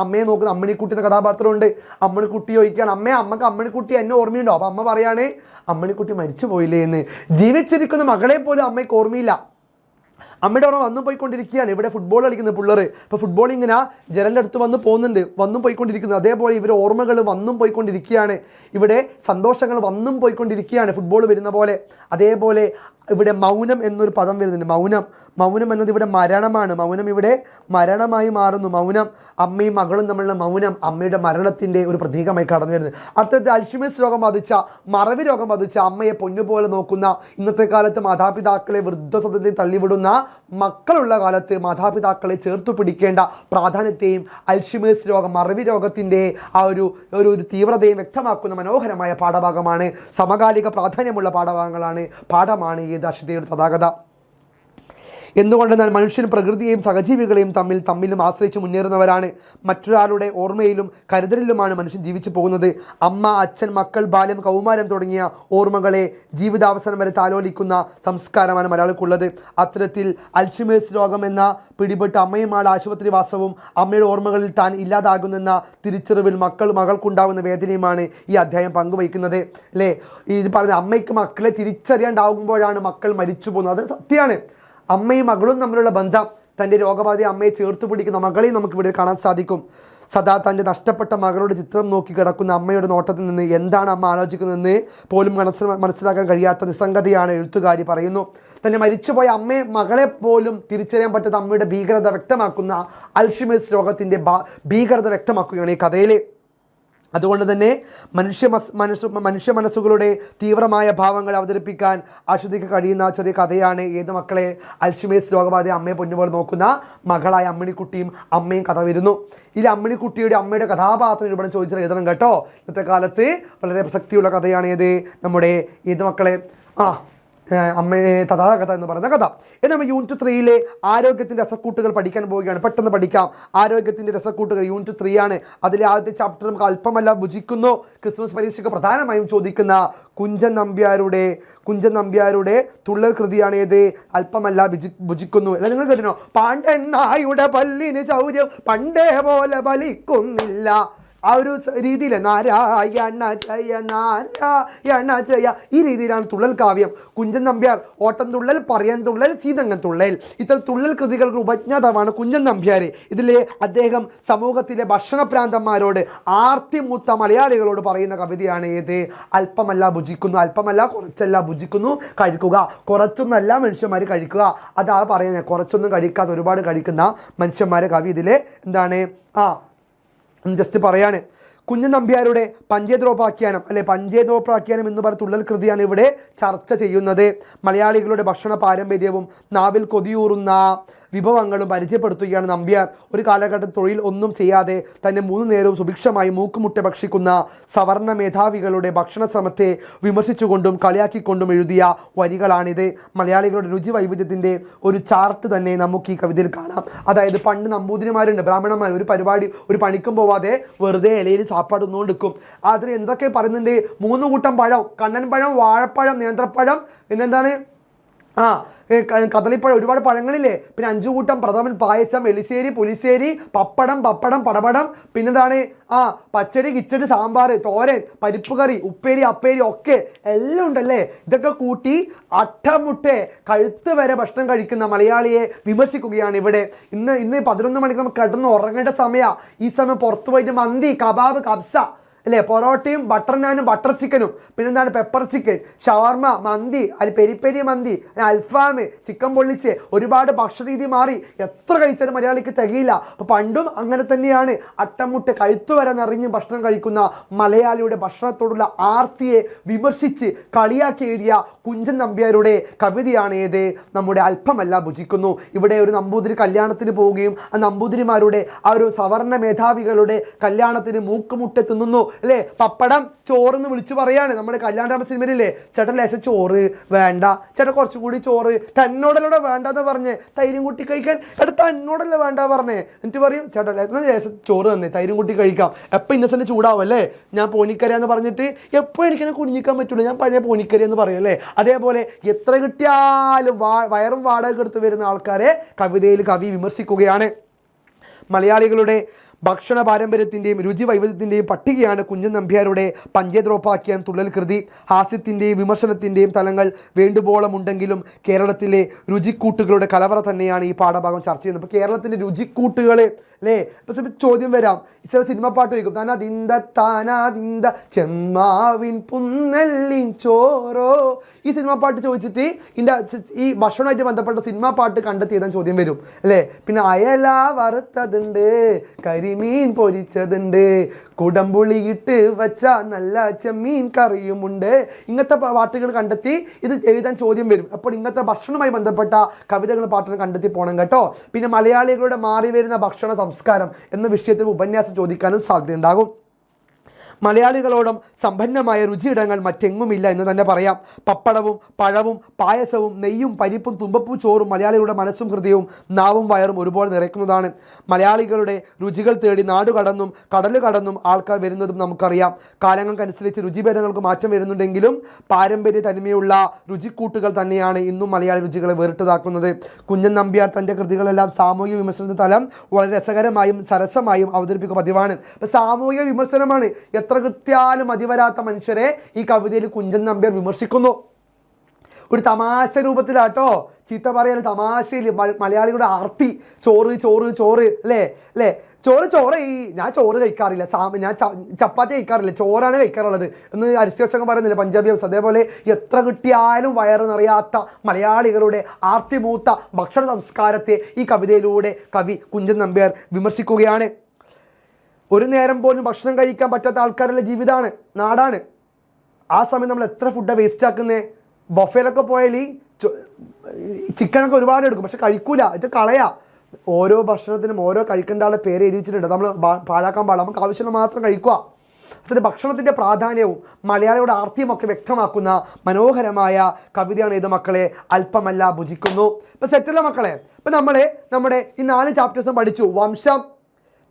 അമ്മയെ നോക്കുന്ന അമ്മണിക്കുട്ടി എന്ന കഥാപാത്രമുണ്ട്. അമ്മണിക്കുട്ടി ചോദിക്കുകയാണ്, അമ്മക്ക് അമ്മണിക്കുട്ടി എന്നെ ഓർമ്മയുണ്ടോ? അപ്പം അമ്മ പറയാണ്, അമ്മണിക്കുട്ടി മരിച്ചു പോയില്ലേ എന്ന്. ജീവിച്ചിരിക്കുന്ന മകളെ പോലും അമ്മയ്ക്ക് ഓർമ്മയില്ല. അമ്മയുടെ ഓർമ്മ വന്നും പോയിക്കൊണ്ടിരിക്കുകയാണ്. ഇവിടെ ഫുട്ബോൾ കളിക്കുന്ന പിള്ളേർ, ഇപ്പോൾ ഫുട്ബോൾ ഇങ്ങനെ ജനലിൻ്റെ അടുത്ത് വന്നും പോയിക്കൊണ്ടിരിക്കുന്നത്. അതേപോലെ ഇവർ ഓർമ്മകൾ വന്നും പോയിക്കൊണ്ടിരിക്കുകയാണ്. ഇവിടെ സന്തോഷങ്ങൾ വന്നും പോയിക്കൊണ്ടിരിക്കുകയാണ് ഫുട്ബോൾ വരുന്ന പോലെ. അതേപോലെ ഇവിടെ മൗനം എന്നൊരു പദം വരുന്നുണ്ട്. മൗനം എന്നത് ഇവിടെ മരണമാണ്. മൗനം ഇവിടെ മരണമായി മാറുന്നു. മൗനം, അമ്മയും മകളും തമ്മിലുള്ള മൗനം അമ്മയുടെ മരണത്തിൻ്റെ ഒരു പ്രതീകമായി കടന്നു വരുന്നത്. അത്തരത്തിൽ അൽഷിമേഴ്സ് രോഗം ബാധിച്ച, മറവി രോഗം ബാധിച്ച അമ്മയെ പൊന്നുപോലെ നോക്കുന്ന, ഇന്നത്തെ കാലത്ത് മാതാപിതാക്കളെ വൃദ്ധസദനത്തിൽ തള്ളിവിടുന്ന മക്കളുള്ള കാലത്ത് മാതാപിതാക്കളെ ചേർത്തു പിടിക്കേണ്ട പ്രാധാന്യത്തെയും അൽഷിമേഴ്സ് രോഗം, മറവി രോഗത്തിൻ്റെ ആ ഒരു തീവ്രതയും വ്യക്തമാക്കുന്ന മനോഹരമായ പാഠഭാഗമാണ്. സമകാലിക പ്രാധാന്യമുള്ള പാഠമാണ് ഈ അഷിതയുടെ തഥാകഥ. എന്തുകൊണ്ടെന്നാൽ മനുഷ്യൻ പ്രകൃതിയെയും സഹജീവികളെയും തമ്മിലും ആശ്രയിച്ച് മുന്നേറുന്നവരാണ്. മറ്റൊരാളുടെ ഓർമ്മയിലും കരുതലിലുമാണ് മനുഷ്യൻ ജീവിച്ചു പോകുന്നത്. അമ്മ, അച്ഛൻ, മക്കൾ, ബാല്യം, കൗമാരം തുടങ്ങിയ ഓർമ്മകളെ ജീവിതാവസാനം വരെ താലോലിക്കുന്ന സംസ്കാരമാണ് മലയാളിക്കുള്ളത്. അത്തരത്തിൽ അൽഷിമേഴ്സ് രോഗം എന്ന പിടിപെട്ട് അമ്മയുമായുള്ള ആശുപത്രി വാസവും അമ്മയുടെ ഓർമ്മകളിൽ താൻ ഇല്ലാതാകുന്നെന്ന തിരിച്ചറിവിൽ മകൾക്കുണ്ടാകുന്ന വേദനയുമാണ് ഈ അധ്യായം പങ്കുവയ്ക്കുന്നത് അല്ലേ. ഈ പറഞ്ഞ അമ്മയ്ക്ക് മക്കളെ തിരിച്ചറിയാണ്ടാകുമ്പോഴാണ് മക്കൾ മരിച്ചു പോകുന്നത്. അത് സത്യമാണ്. അമ്മയും മകളും തമ്മിലുള്ള ബന്ധം, തൻ്റെ രോഗബാധ അമ്മയെ ചേർത്ത് പിടിക്കുന്ന മകളെയും നമുക്ക് ഇവിടെ കാണാൻ സാധിക്കും. സദാ തൻ്റെ നഷ്ടപ്പെട്ട മകളുടെ ചിത്രം നോക്കി കിടക്കുന്ന അമ്മയുടെ നോട്ടത്തിൽ നിന്ന് എന്താണ് അമ്മ ആലോചിക്കുന്നതെന്ന് പോലും മനസ്സിലാക്കാൻ കഴിയാത്ത നിസ്സംഗതയാണ് എഴുത്തുകാരി പറയുന്നു. തന്നെ മരിച്ചുപോയ അമ്മയെ മകളെ പോലും തിരിച്ചറിയാൻ പറ്റാത്ത അമ്മയുടെ ഭീകരത വ്യക്തമാക്കുന്ന അൽഷിമേഴ്സ് രോഗത്തിൻ്റെ ഭീകരത വ്യക്തമാക്കുകയാണ് ഈ കഥയിൽ. അതുകൊണ്ട് തന്നെ മനുഷ്യ മനസ്സുകളുടെ തീവ്രമായ ഭാവങ്ങൾ അവതരിപ്പിക്കാൻ അശ്വതിക്ക് കഴിയുന്ന ചെറിയ കഥയാണ് ഏത് മക്കളെ, അൽഷിമേഴ്സ് രോഗബാധ അമ്മയെ പൊന്നുപോലെ നോക്കുന്ന മകളായ അമ്മിണിക്കുട്ടിയും അമ്മയും കഥ വരുന്നു. ഇതിൽ അമ്മിണിക്കുട്ടിയുടെ അമ്മയുടെ കഥാപാത്ര നിരൂപണം ചോദിച്ചാൽ എഴുതണം കേട്ടോ. ഇന്നത്തെ കാലത്ത് വളരെ പ്രസക്തിയുള്ള കഥയാണ് ഏത്, നമ്മുടെ ഏത് മക്കളെ, അമ്മയെ തഥാകഥ എന്ന് പറയുന്ന കഥ. ഇനി നമ്മൾ യൂണിറ്റ് 3 ആരോഗ്യത്തിൻ്റെ രസക്കൂട്ടുകൾ പഠിക്കാൻ പോവുകയാണ്. പെട്ടെന്ന് പഠിക്കാം. ആരോഗ്യത്തിൻ്റെ രസക്കൂട്ടുകൾ യൂണിറ്റ് 3 ആണ്. അതിലെ ആദ്യത്തെ ചാപ്റ്റർ നമുക്ക് അല്പമല്ല ഭുജിക്കുന്നു. ക്രിസ്മസ് പരീക്ഷയ്ക്ക് പ്രധാനമായും ചോദിക്കുന്ന കുഞ്ചൻ നമ്പ്യാരുടെ തുള്ളൽ കൃതിയാണ് ഏത്, അല്പമല്ല ഭുജിക്കുന്നു. അല്ല നിങ്ങൾ കേട്ടോ, പാണ്ഡനായുടെ പല്ലിന് ശൗര്യം പണ്ടേ പോലെ ബലിക്കുന്നില്ല, ആ ഒരു രീതിയിൽ നാരായണ ജയ ഈ രീതിയിലാണ് തുള്ളൽ കാവ്യം. കുഞ്ചൻ നമ്പ്യാർ ഓട്ടം തുള്ളൽ, പറയാൻ തുള്ളൽ, സീതങ്ങൻ തുള്ളൽ, ഇത്തരം തുള്ളൽ കൃതികൾക്ക് ഉപജ്ഞാതാവാണ് കുഞ്ചൻ നമ്പ്യാർ. ഇതിലെ അദ്ദേഹം സമൂഹത്തിലെ ഭക്ഷണപ്രാന്തന്മാരോട് ആർത്തിമൂത്ത മലയാളികളോട് പറയുന്ന കവിതയാണ് ഏത്, അല്പമല്ല ഭുജിക്കുന്നു. അല്പമല്ല, കുറച്ചല്ല ഭുജിക്കുന്നു, കഴിക്കുക. കുറച്ചൊന്നല്ല മനുഷ്യന്മാർ കഴിക്കുക, അതാ പറയുന്നത്. കുറച്ചൊന്നും കഴിക്കാതെ ഒരുപാട് കഴിക്കുന്ന മനുഷ്യന്മാരെ കവി ഇതിലെ എന്താണ് ജസ്റ്റ് പറയാണ്. കുഞ്ഞൻ നമ്പ്യാരുടെ പഞ്ചേന്ദ്രോപാഖ്യാനം പഞ്ചേന്ദ്രോപാഖ്യാനം എന്ന് പറഞ്ഞ തുള്ളൽ കൃതിയാണ് ഇവിടെ ചർച്ച ചെയ്യുന്നത്. മലയാളികളുടെ ഭക്ഷണ പാരമ്പര്യവും നാവിൽ കൊതിയൂറുന്ന വിഭവങ്ങളും പരിചയപ്പെടുത്തുകയാണ് നമ്പ്യാർ. ഒരു കാലഘട്ടത്തിൽ തൊഴിൽ ഒന്നും ചെയ്യാതെ തന്നെ 3 നേരവും സുഭിക്ഷമായി മൂക്കുമുട്ട ഭക്ഷിക്കുന്ന സവർണ മേധാവികളുടെ ഭക്ഷണശ്രമത്തെ വിമർശിച്ചുകൊണ്ടും കളിയാക്കിക്കൊണ്ടും എഴുതിയ വരികളാണിത്. മലയാളികളുടെ രുചി വൈവിധ്യത്തിൻ്റെ ഒരു ചാർട്ട് തന്നെ നമുക്ക് ഈ കവിതയിൽ കാണാം. അതായത് പണ്ട് നമ്പൂതിരിമാരുണ്ട്, ബ്രാഹ്മണന്മാർ, ഒരു പണിക്കും പോവാതെ വെറുതെ ഇലയിൽ സാപ്പാട് തിന്നുകൊണ്ടിരിക്കും. അതിന് എന്തൊക്കെ പറയുന്നുണ്ട്, 3 കൂട്ടം പഴം, കണ്ണൻ പഴം, വാഴപ്പഴം, നേന്ത്രപ്പഴം, പിന്നെന്താണ് കദളിപ്പഴം, ഒരുപാട് പഴങ്ങളില്ലേ. പിന്നെ 5 കൂട്ടം പ്രഥമൻ, പായസം, എലിശ്ശേരി, പുലിശ്ശേരി, പപ്പടം, പടപടം, പിന്നെന്താണ് പച്ചടി, കിച്ചടി, സാമ്പാർ, തോരൻ, പരിപ്പ് കറി, ഉപ്പേരി, അപ്പേരി ഒക്കെ എല്ലാം ഉണ്ടല്ലേ. ഇതൊക്കെ കൂട്ടി അട്ടമുട്ടെ കഴുത്ത് വരെ ഭക്ഷണം കഴിക്കുന്ന മലയാളിയെ വിമർശിക്കുകയാണ് ഇവിടെ. ഇന്ന് 11 മണിക്ക് നമുക്ക് കിടന്ന് ഉറങ്ങേണ്ട സമയമാണ്. ഈ സമയം പുറത്തു പോയിട്ട് മന്തി, കബാബ്, കബ്സ അല്ലേ, പൊറോട്ടയും ബട്ടർ നാനും ബട്ടർ ചിക്കനും, പിന്നെന്താണ് പെപ്പർ ചിക്കൻ, ഷവർമ, മന്തി, പെരി മന്തി, അൽഫാം, ചിക്കൻ പൊള്ളിച്ച്, ഒരുപാട് ഭക്ഷണരീതി മാറി. എത്ര കഴിച്ചാലും മലയാളിക്ക് തികയില്ല. അപ്പോൾ പണ്ടും അങ്ങനെ തന്നെയാണ്. അട്ടമുട്ട് കഴുത്തു വരെ നിറഞ്ഞ് ഭക്ഷണം കഴിക്കുന്ന മലയാളിയുടെ ഭക്ഷണത്തോടുള്ള ആർത്തിയെ വിമർശിച്ച് കളിയാക്കി എഴുതിയ കുഞ്ചൻ നമ്പ്യാരുടെ കവിതയാണ് ഏത്, നമ്മുടെ അല്പമല്ല ഭുജിക്കുന്നു. ഇവിടെ ഒരു നമ്പൂതിരി കല്യാണത്തിന് പോവുകയും ആ നമ്പൂതിരിമാരുടെ ആ ഒരു സവർണ മേധാവികളുടെ കല്യാണത്തിന് മൂക്കുമുട്ടെ തിന്നുന്നു അല്ലേ. പപ്പടം, ചോറെന്ന് വിളിച്ചു പറയാണ്. നമ്മുടെ കല്യാണ സിനിമയിലേ, ചേട്ടൻ ലേശം ചോറ് വേണ്ട, ചേട്ടൻ കുറച്ചുകൂടി ചോറ്, തന്നോടല്ലേ വേണ്ടെന്ന് പറഞ്ഞ് തൈരും കൂട്ടി കഴിക്കാൻ, തന്നോടല്ലേ വേണ്ട പറഞ്ഞേ. എന്നിട്ട് പറയും ചേട്ടൻ ലേശം ചോറ് തന്നെ, തൈരും കൂട്ടി കഴിക്കാം. എപ്പോൾ ഇന്നസെന്റ് ചൂടാവും അല്ലേ, ഞാൻ പോനിക്കര എന്ന് പറഞ്ഞിട്ട് എപ്പോഴും എനിക്കെന്നെ കുഞ്ഞിക്കാൻ പറ്റുള്ളൂ, ഞാൻ പഴയ പോനിക്കര എന്ന് പറയും അല്ലേ. അതേപോലെ എത്ര കിട്ടിയാലും വയറും വാടക എടുത്ത് വരുന്ന ആൾക്കാരെ കവിതയിൽ കവി വിമർശിക്കുകയാണ്. മലയാളികളുടെ ഭക്ഷണ പാരമ്പര്യത്തിൻ്റെയും രുചി വൈവിധ്യത്തിൻ്റെയും പട്ടികയാണ് കുഞ്ചൻ നമ്പ്യാരുടെ പഞ്ചേന്ദ്രോപാഖ്യാൻ തുള്ളൽ കൃതി. ഹാസ്യത്തിൻ്റെയും വിമർശനത്തിൻ്റെയും തലങ്ങൾ വേണ്ടുവോളം ഉണ്ടെങ്കിലും കേരളത്തിലെ രുചിക്കൂട്ടുകളുടെ കലവറ തന്നെയാണ് ഈ പാഠഭാഗം ചർച്ച ചെയ്യുന്നത്. അപ്പോൾ കേരളത്തിൻ്റെ രുചിക്കൂട്ടുകൾ അല്ലേ. ഇപ്പം ചോദ്യം വരാം, ചില സിനിമ പാട്ട് ചോദിക്കും, താനാദിന്ത ചെമ്മാവിൻ പുന്നല്ലിൻ ചോറോ. ഈ സിനിമ പാട്ട് ചോദിച്ചിട്ട് ഈ ഭക്ഷണമായിട്ട് ബന്ധപ്പെട്ട സിനിമാ പാട്ട് കണ്ടെത്തിയതാൻ ചോദ്യം വരും അല്ലേ. പിന്നെ അയല വറുത്തതുണ്ട്, കരിമീൻ പൊരിച്ചതുണ്ട്, കുടംപുളിയിട്ട് വച്ച നല്ല ചെമ്മീൻ കറിയുമുണ്ട്. ഇങ്ങനത്തെ പാട്ടുകൾ കണ്ടെത്തി ഇത് എഴുതാൻ ചോദ്യം വരും. അപ്പോൾ ഇങ്ങനത്തെ ഭക്ഷണവുമായി ബന്ധപ്പെട്ട കവിതകൾ പാട്ടുകൾ കണ്ടെത്തി പോകണം കേട്ടോ. പിന്നെ മലയാളികളുടെ മാറി വരുന്ന ഭക്ഷണ സംസ്കാരം എന്ന വിഷയത്തിൽ ഉപന്യാസം ചോദിക്കാനും സാധ്യതയുണ്ടാകും. മലയാളികളോടും സമ്പന്നമായ രുചിയിടങ്ങൾ മറ്റെങ്ങുമില്ല എന്ന് തന്നെ പറയാം. പപ്പടവും പഴവും പായസവും നെയ്യും പരിപ്പും തുമ്പപ്പൂ ചോറും മലയാളികളുടെ മനസ്സും ഹൃദയവും നാവും വയറും ഒരുപോലെ നിറയ്ക്കുന്നതാണ്. മലയാളികളുടെ രുചികൾ തേടി നാടുകടന്നും കടല് കടന്നും ആൾക്കാർ വരുന്നതും നമുക്കറിയാം. കാലങ്ങൾക്കനുസരിച്ച് രുചിഭേദങ്ങൾക്ക് മാറ്റം വരുന്നുണ്ടെങ്കിലും പാരമ്പര്യ തനിമയുള്ള രുചിക്കൂട്ടുകൾ തന്നെയാണ് ഇന്നും മലയാളി രുചികളെ വേറിട്ടതാക്കുന്നത്. കുഞ്ചൻ നമ്പ്യാർ തൻ്റെ കൃതികളെല്ലാം സാമൂഹിക വിമർശനത്തിന്റെ തലം വളരെ രസകരമായും സരസമായും അവതരിപ്പിക്കുക പതിവാണ്. അപ്പോൾ സാമൂഹിക വിമർശനമാണ്. എത്ര കൃത്യാലും മതിവരാത്ത മനുഷ്യരെ ഈ കവിതയിൽ കുഞ്ചൻ നമ്പ്യാർ വിമർശിക്കുന്നു. ഒരു തമാശ രൂപത്തിലാട്ടോ ചീത്ത പറയാൻ, തമാശയിൽ മലയാളികളുടെ ആർത്തി. ചോറ് ചോറ് ചോറ് അല്ലേ അല്ലേ, ചോറ് ചോറ്. ഞാൻ ചോറ് കഴിക്കാറില്ല, ഞാൻ ചപ്പാത്തി കഴിക്കാറില്ല, ചോറാണ് കഴിക്കാറുള്ളത് എന്ന് അരിസ്റ്റോച്ചങ്ങ് പറയുന്നില്ല പഞ്ചാബി ഹൗസ്. അതേപോലെ എത്ര കിട്ടിയാലും വയറ് നിറയാത്ത മലയാളികളുടെ ആർത്തിമൂത്ത ഭക്ഷണ സംസ്കാരത്തെ ഈ കവിതയിലൂടെ കവി കുഞ്ചൻ നമ്പ്യാർ വിമർശിക്കുകയാണ്. ഒരു നേരം പോലും ഭക്ഷണം കഴിക്കാൻ പറ്റാത്ത ആൾക്കാരുടെ ജീവിതമാണ്, നാടാണ്. ആ സമയം നമ്മൾ എത്ര ഫുഡാണ് വേസ്റ്റ് ആക്കുന്നത്. ബൊഫേലൊക്കെ പോയാൽ ചിക്കനൊക്കെ ഒരുപാട് എടുക്കും, പക്ഷെ കഴിക്കൂല, ഇത് കളയാ. ഓരോ ഭക്ഷണത്തിനും ഓരോ കഴിക്കേണ്ട ആളെ പേര് എഴുതി വെച്ചിട്ടുണ്ട്. നമ്മൾ പാഴാക്കാൻ പാടില്ല, നമുക്ക് ആവശ്യമുള്ള മാത്രം കഴിക്കുക. അതിന് ഭക്ഷണത്തിൻ്റെ പ്രാധാന്യവും മലയാളിയുടെ ആർത്തിയും ഒക്കെ വ്യക്തമാക്കുന്ന മനോഹരമായ കവിതയാണ് ഇത് മക്കളെ. അല്പമല്ല ഭുജിക്കുന്നു. ഇപ്പം സെറ്റല്ല മക്കളെ. ഇപ്പം നമ്മുടെ ഈ 4 ചാപ്റ്റേഴ്സും പഠിച്ചു. വംശം,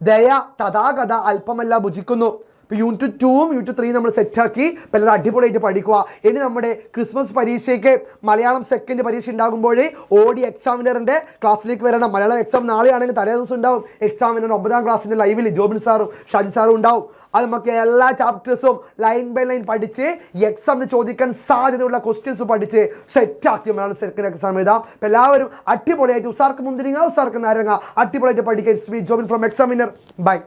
ദയ, തഥാകഥ, അല്പമല്ല ഭുജിക്കുന്നു. ഇപ്പോൾ യൂണിറ്റ് 2ഉം യൂണിറ്റ് 3 നമ്മൾ സെറ്റാക്കി. ഇപ്പം എല്ലാവരും അടിപൊളിയായിട്ട് പഠിക്കുക. ഇനി നമ്മുടെ ക്രിസ്മസ് പരീക്ഷയ്ക്ക് മലയാളം സെക്കൻഡ് പരീക്ഷ ഉണ്ടാകുമ്പോൾ ഓടി എക്സാമിനറിൻ്റെ ക്ലാസ്സിലേക്ക് വരണം. മലയാളം എക്സാം നാളെയാണെങ്കിൽ തലേ ദിവസം ഉണ്ടാവും. എക്സാമിനർ 9ാം ക്ലാസ്സിൻ്റെ ലൈവിൽ ജോബിൻ സാറും ഷാജി സാറും ഉണ്ടാവും. അത് നമുക്ക് എല്ലാ ചാപ്റ്റേഴ്സും ലൈൻ ബൈ ലൈൻ പഠിച്ച് എക്സാമിന് ചോദിക്കാൻ സാധ്യതയുള്ള ക്വസ്റ്റ്യൻസ് പഠിച്ച് സെറ്റാക്കി മലയാളം സെക്കൻഡ് എക്സാം എഴുതാം. അപ്പോൾ എല്ലാവരും അടിപൊളിയായിട്ട് ഉസാർക്ക് മുന്തിരിങ്ങ ഉസാർക്ക് നാരങ്ങ അടിപൊളിയായിട്ട് പഠിക്കുക. It's me Jobin from examiner. By.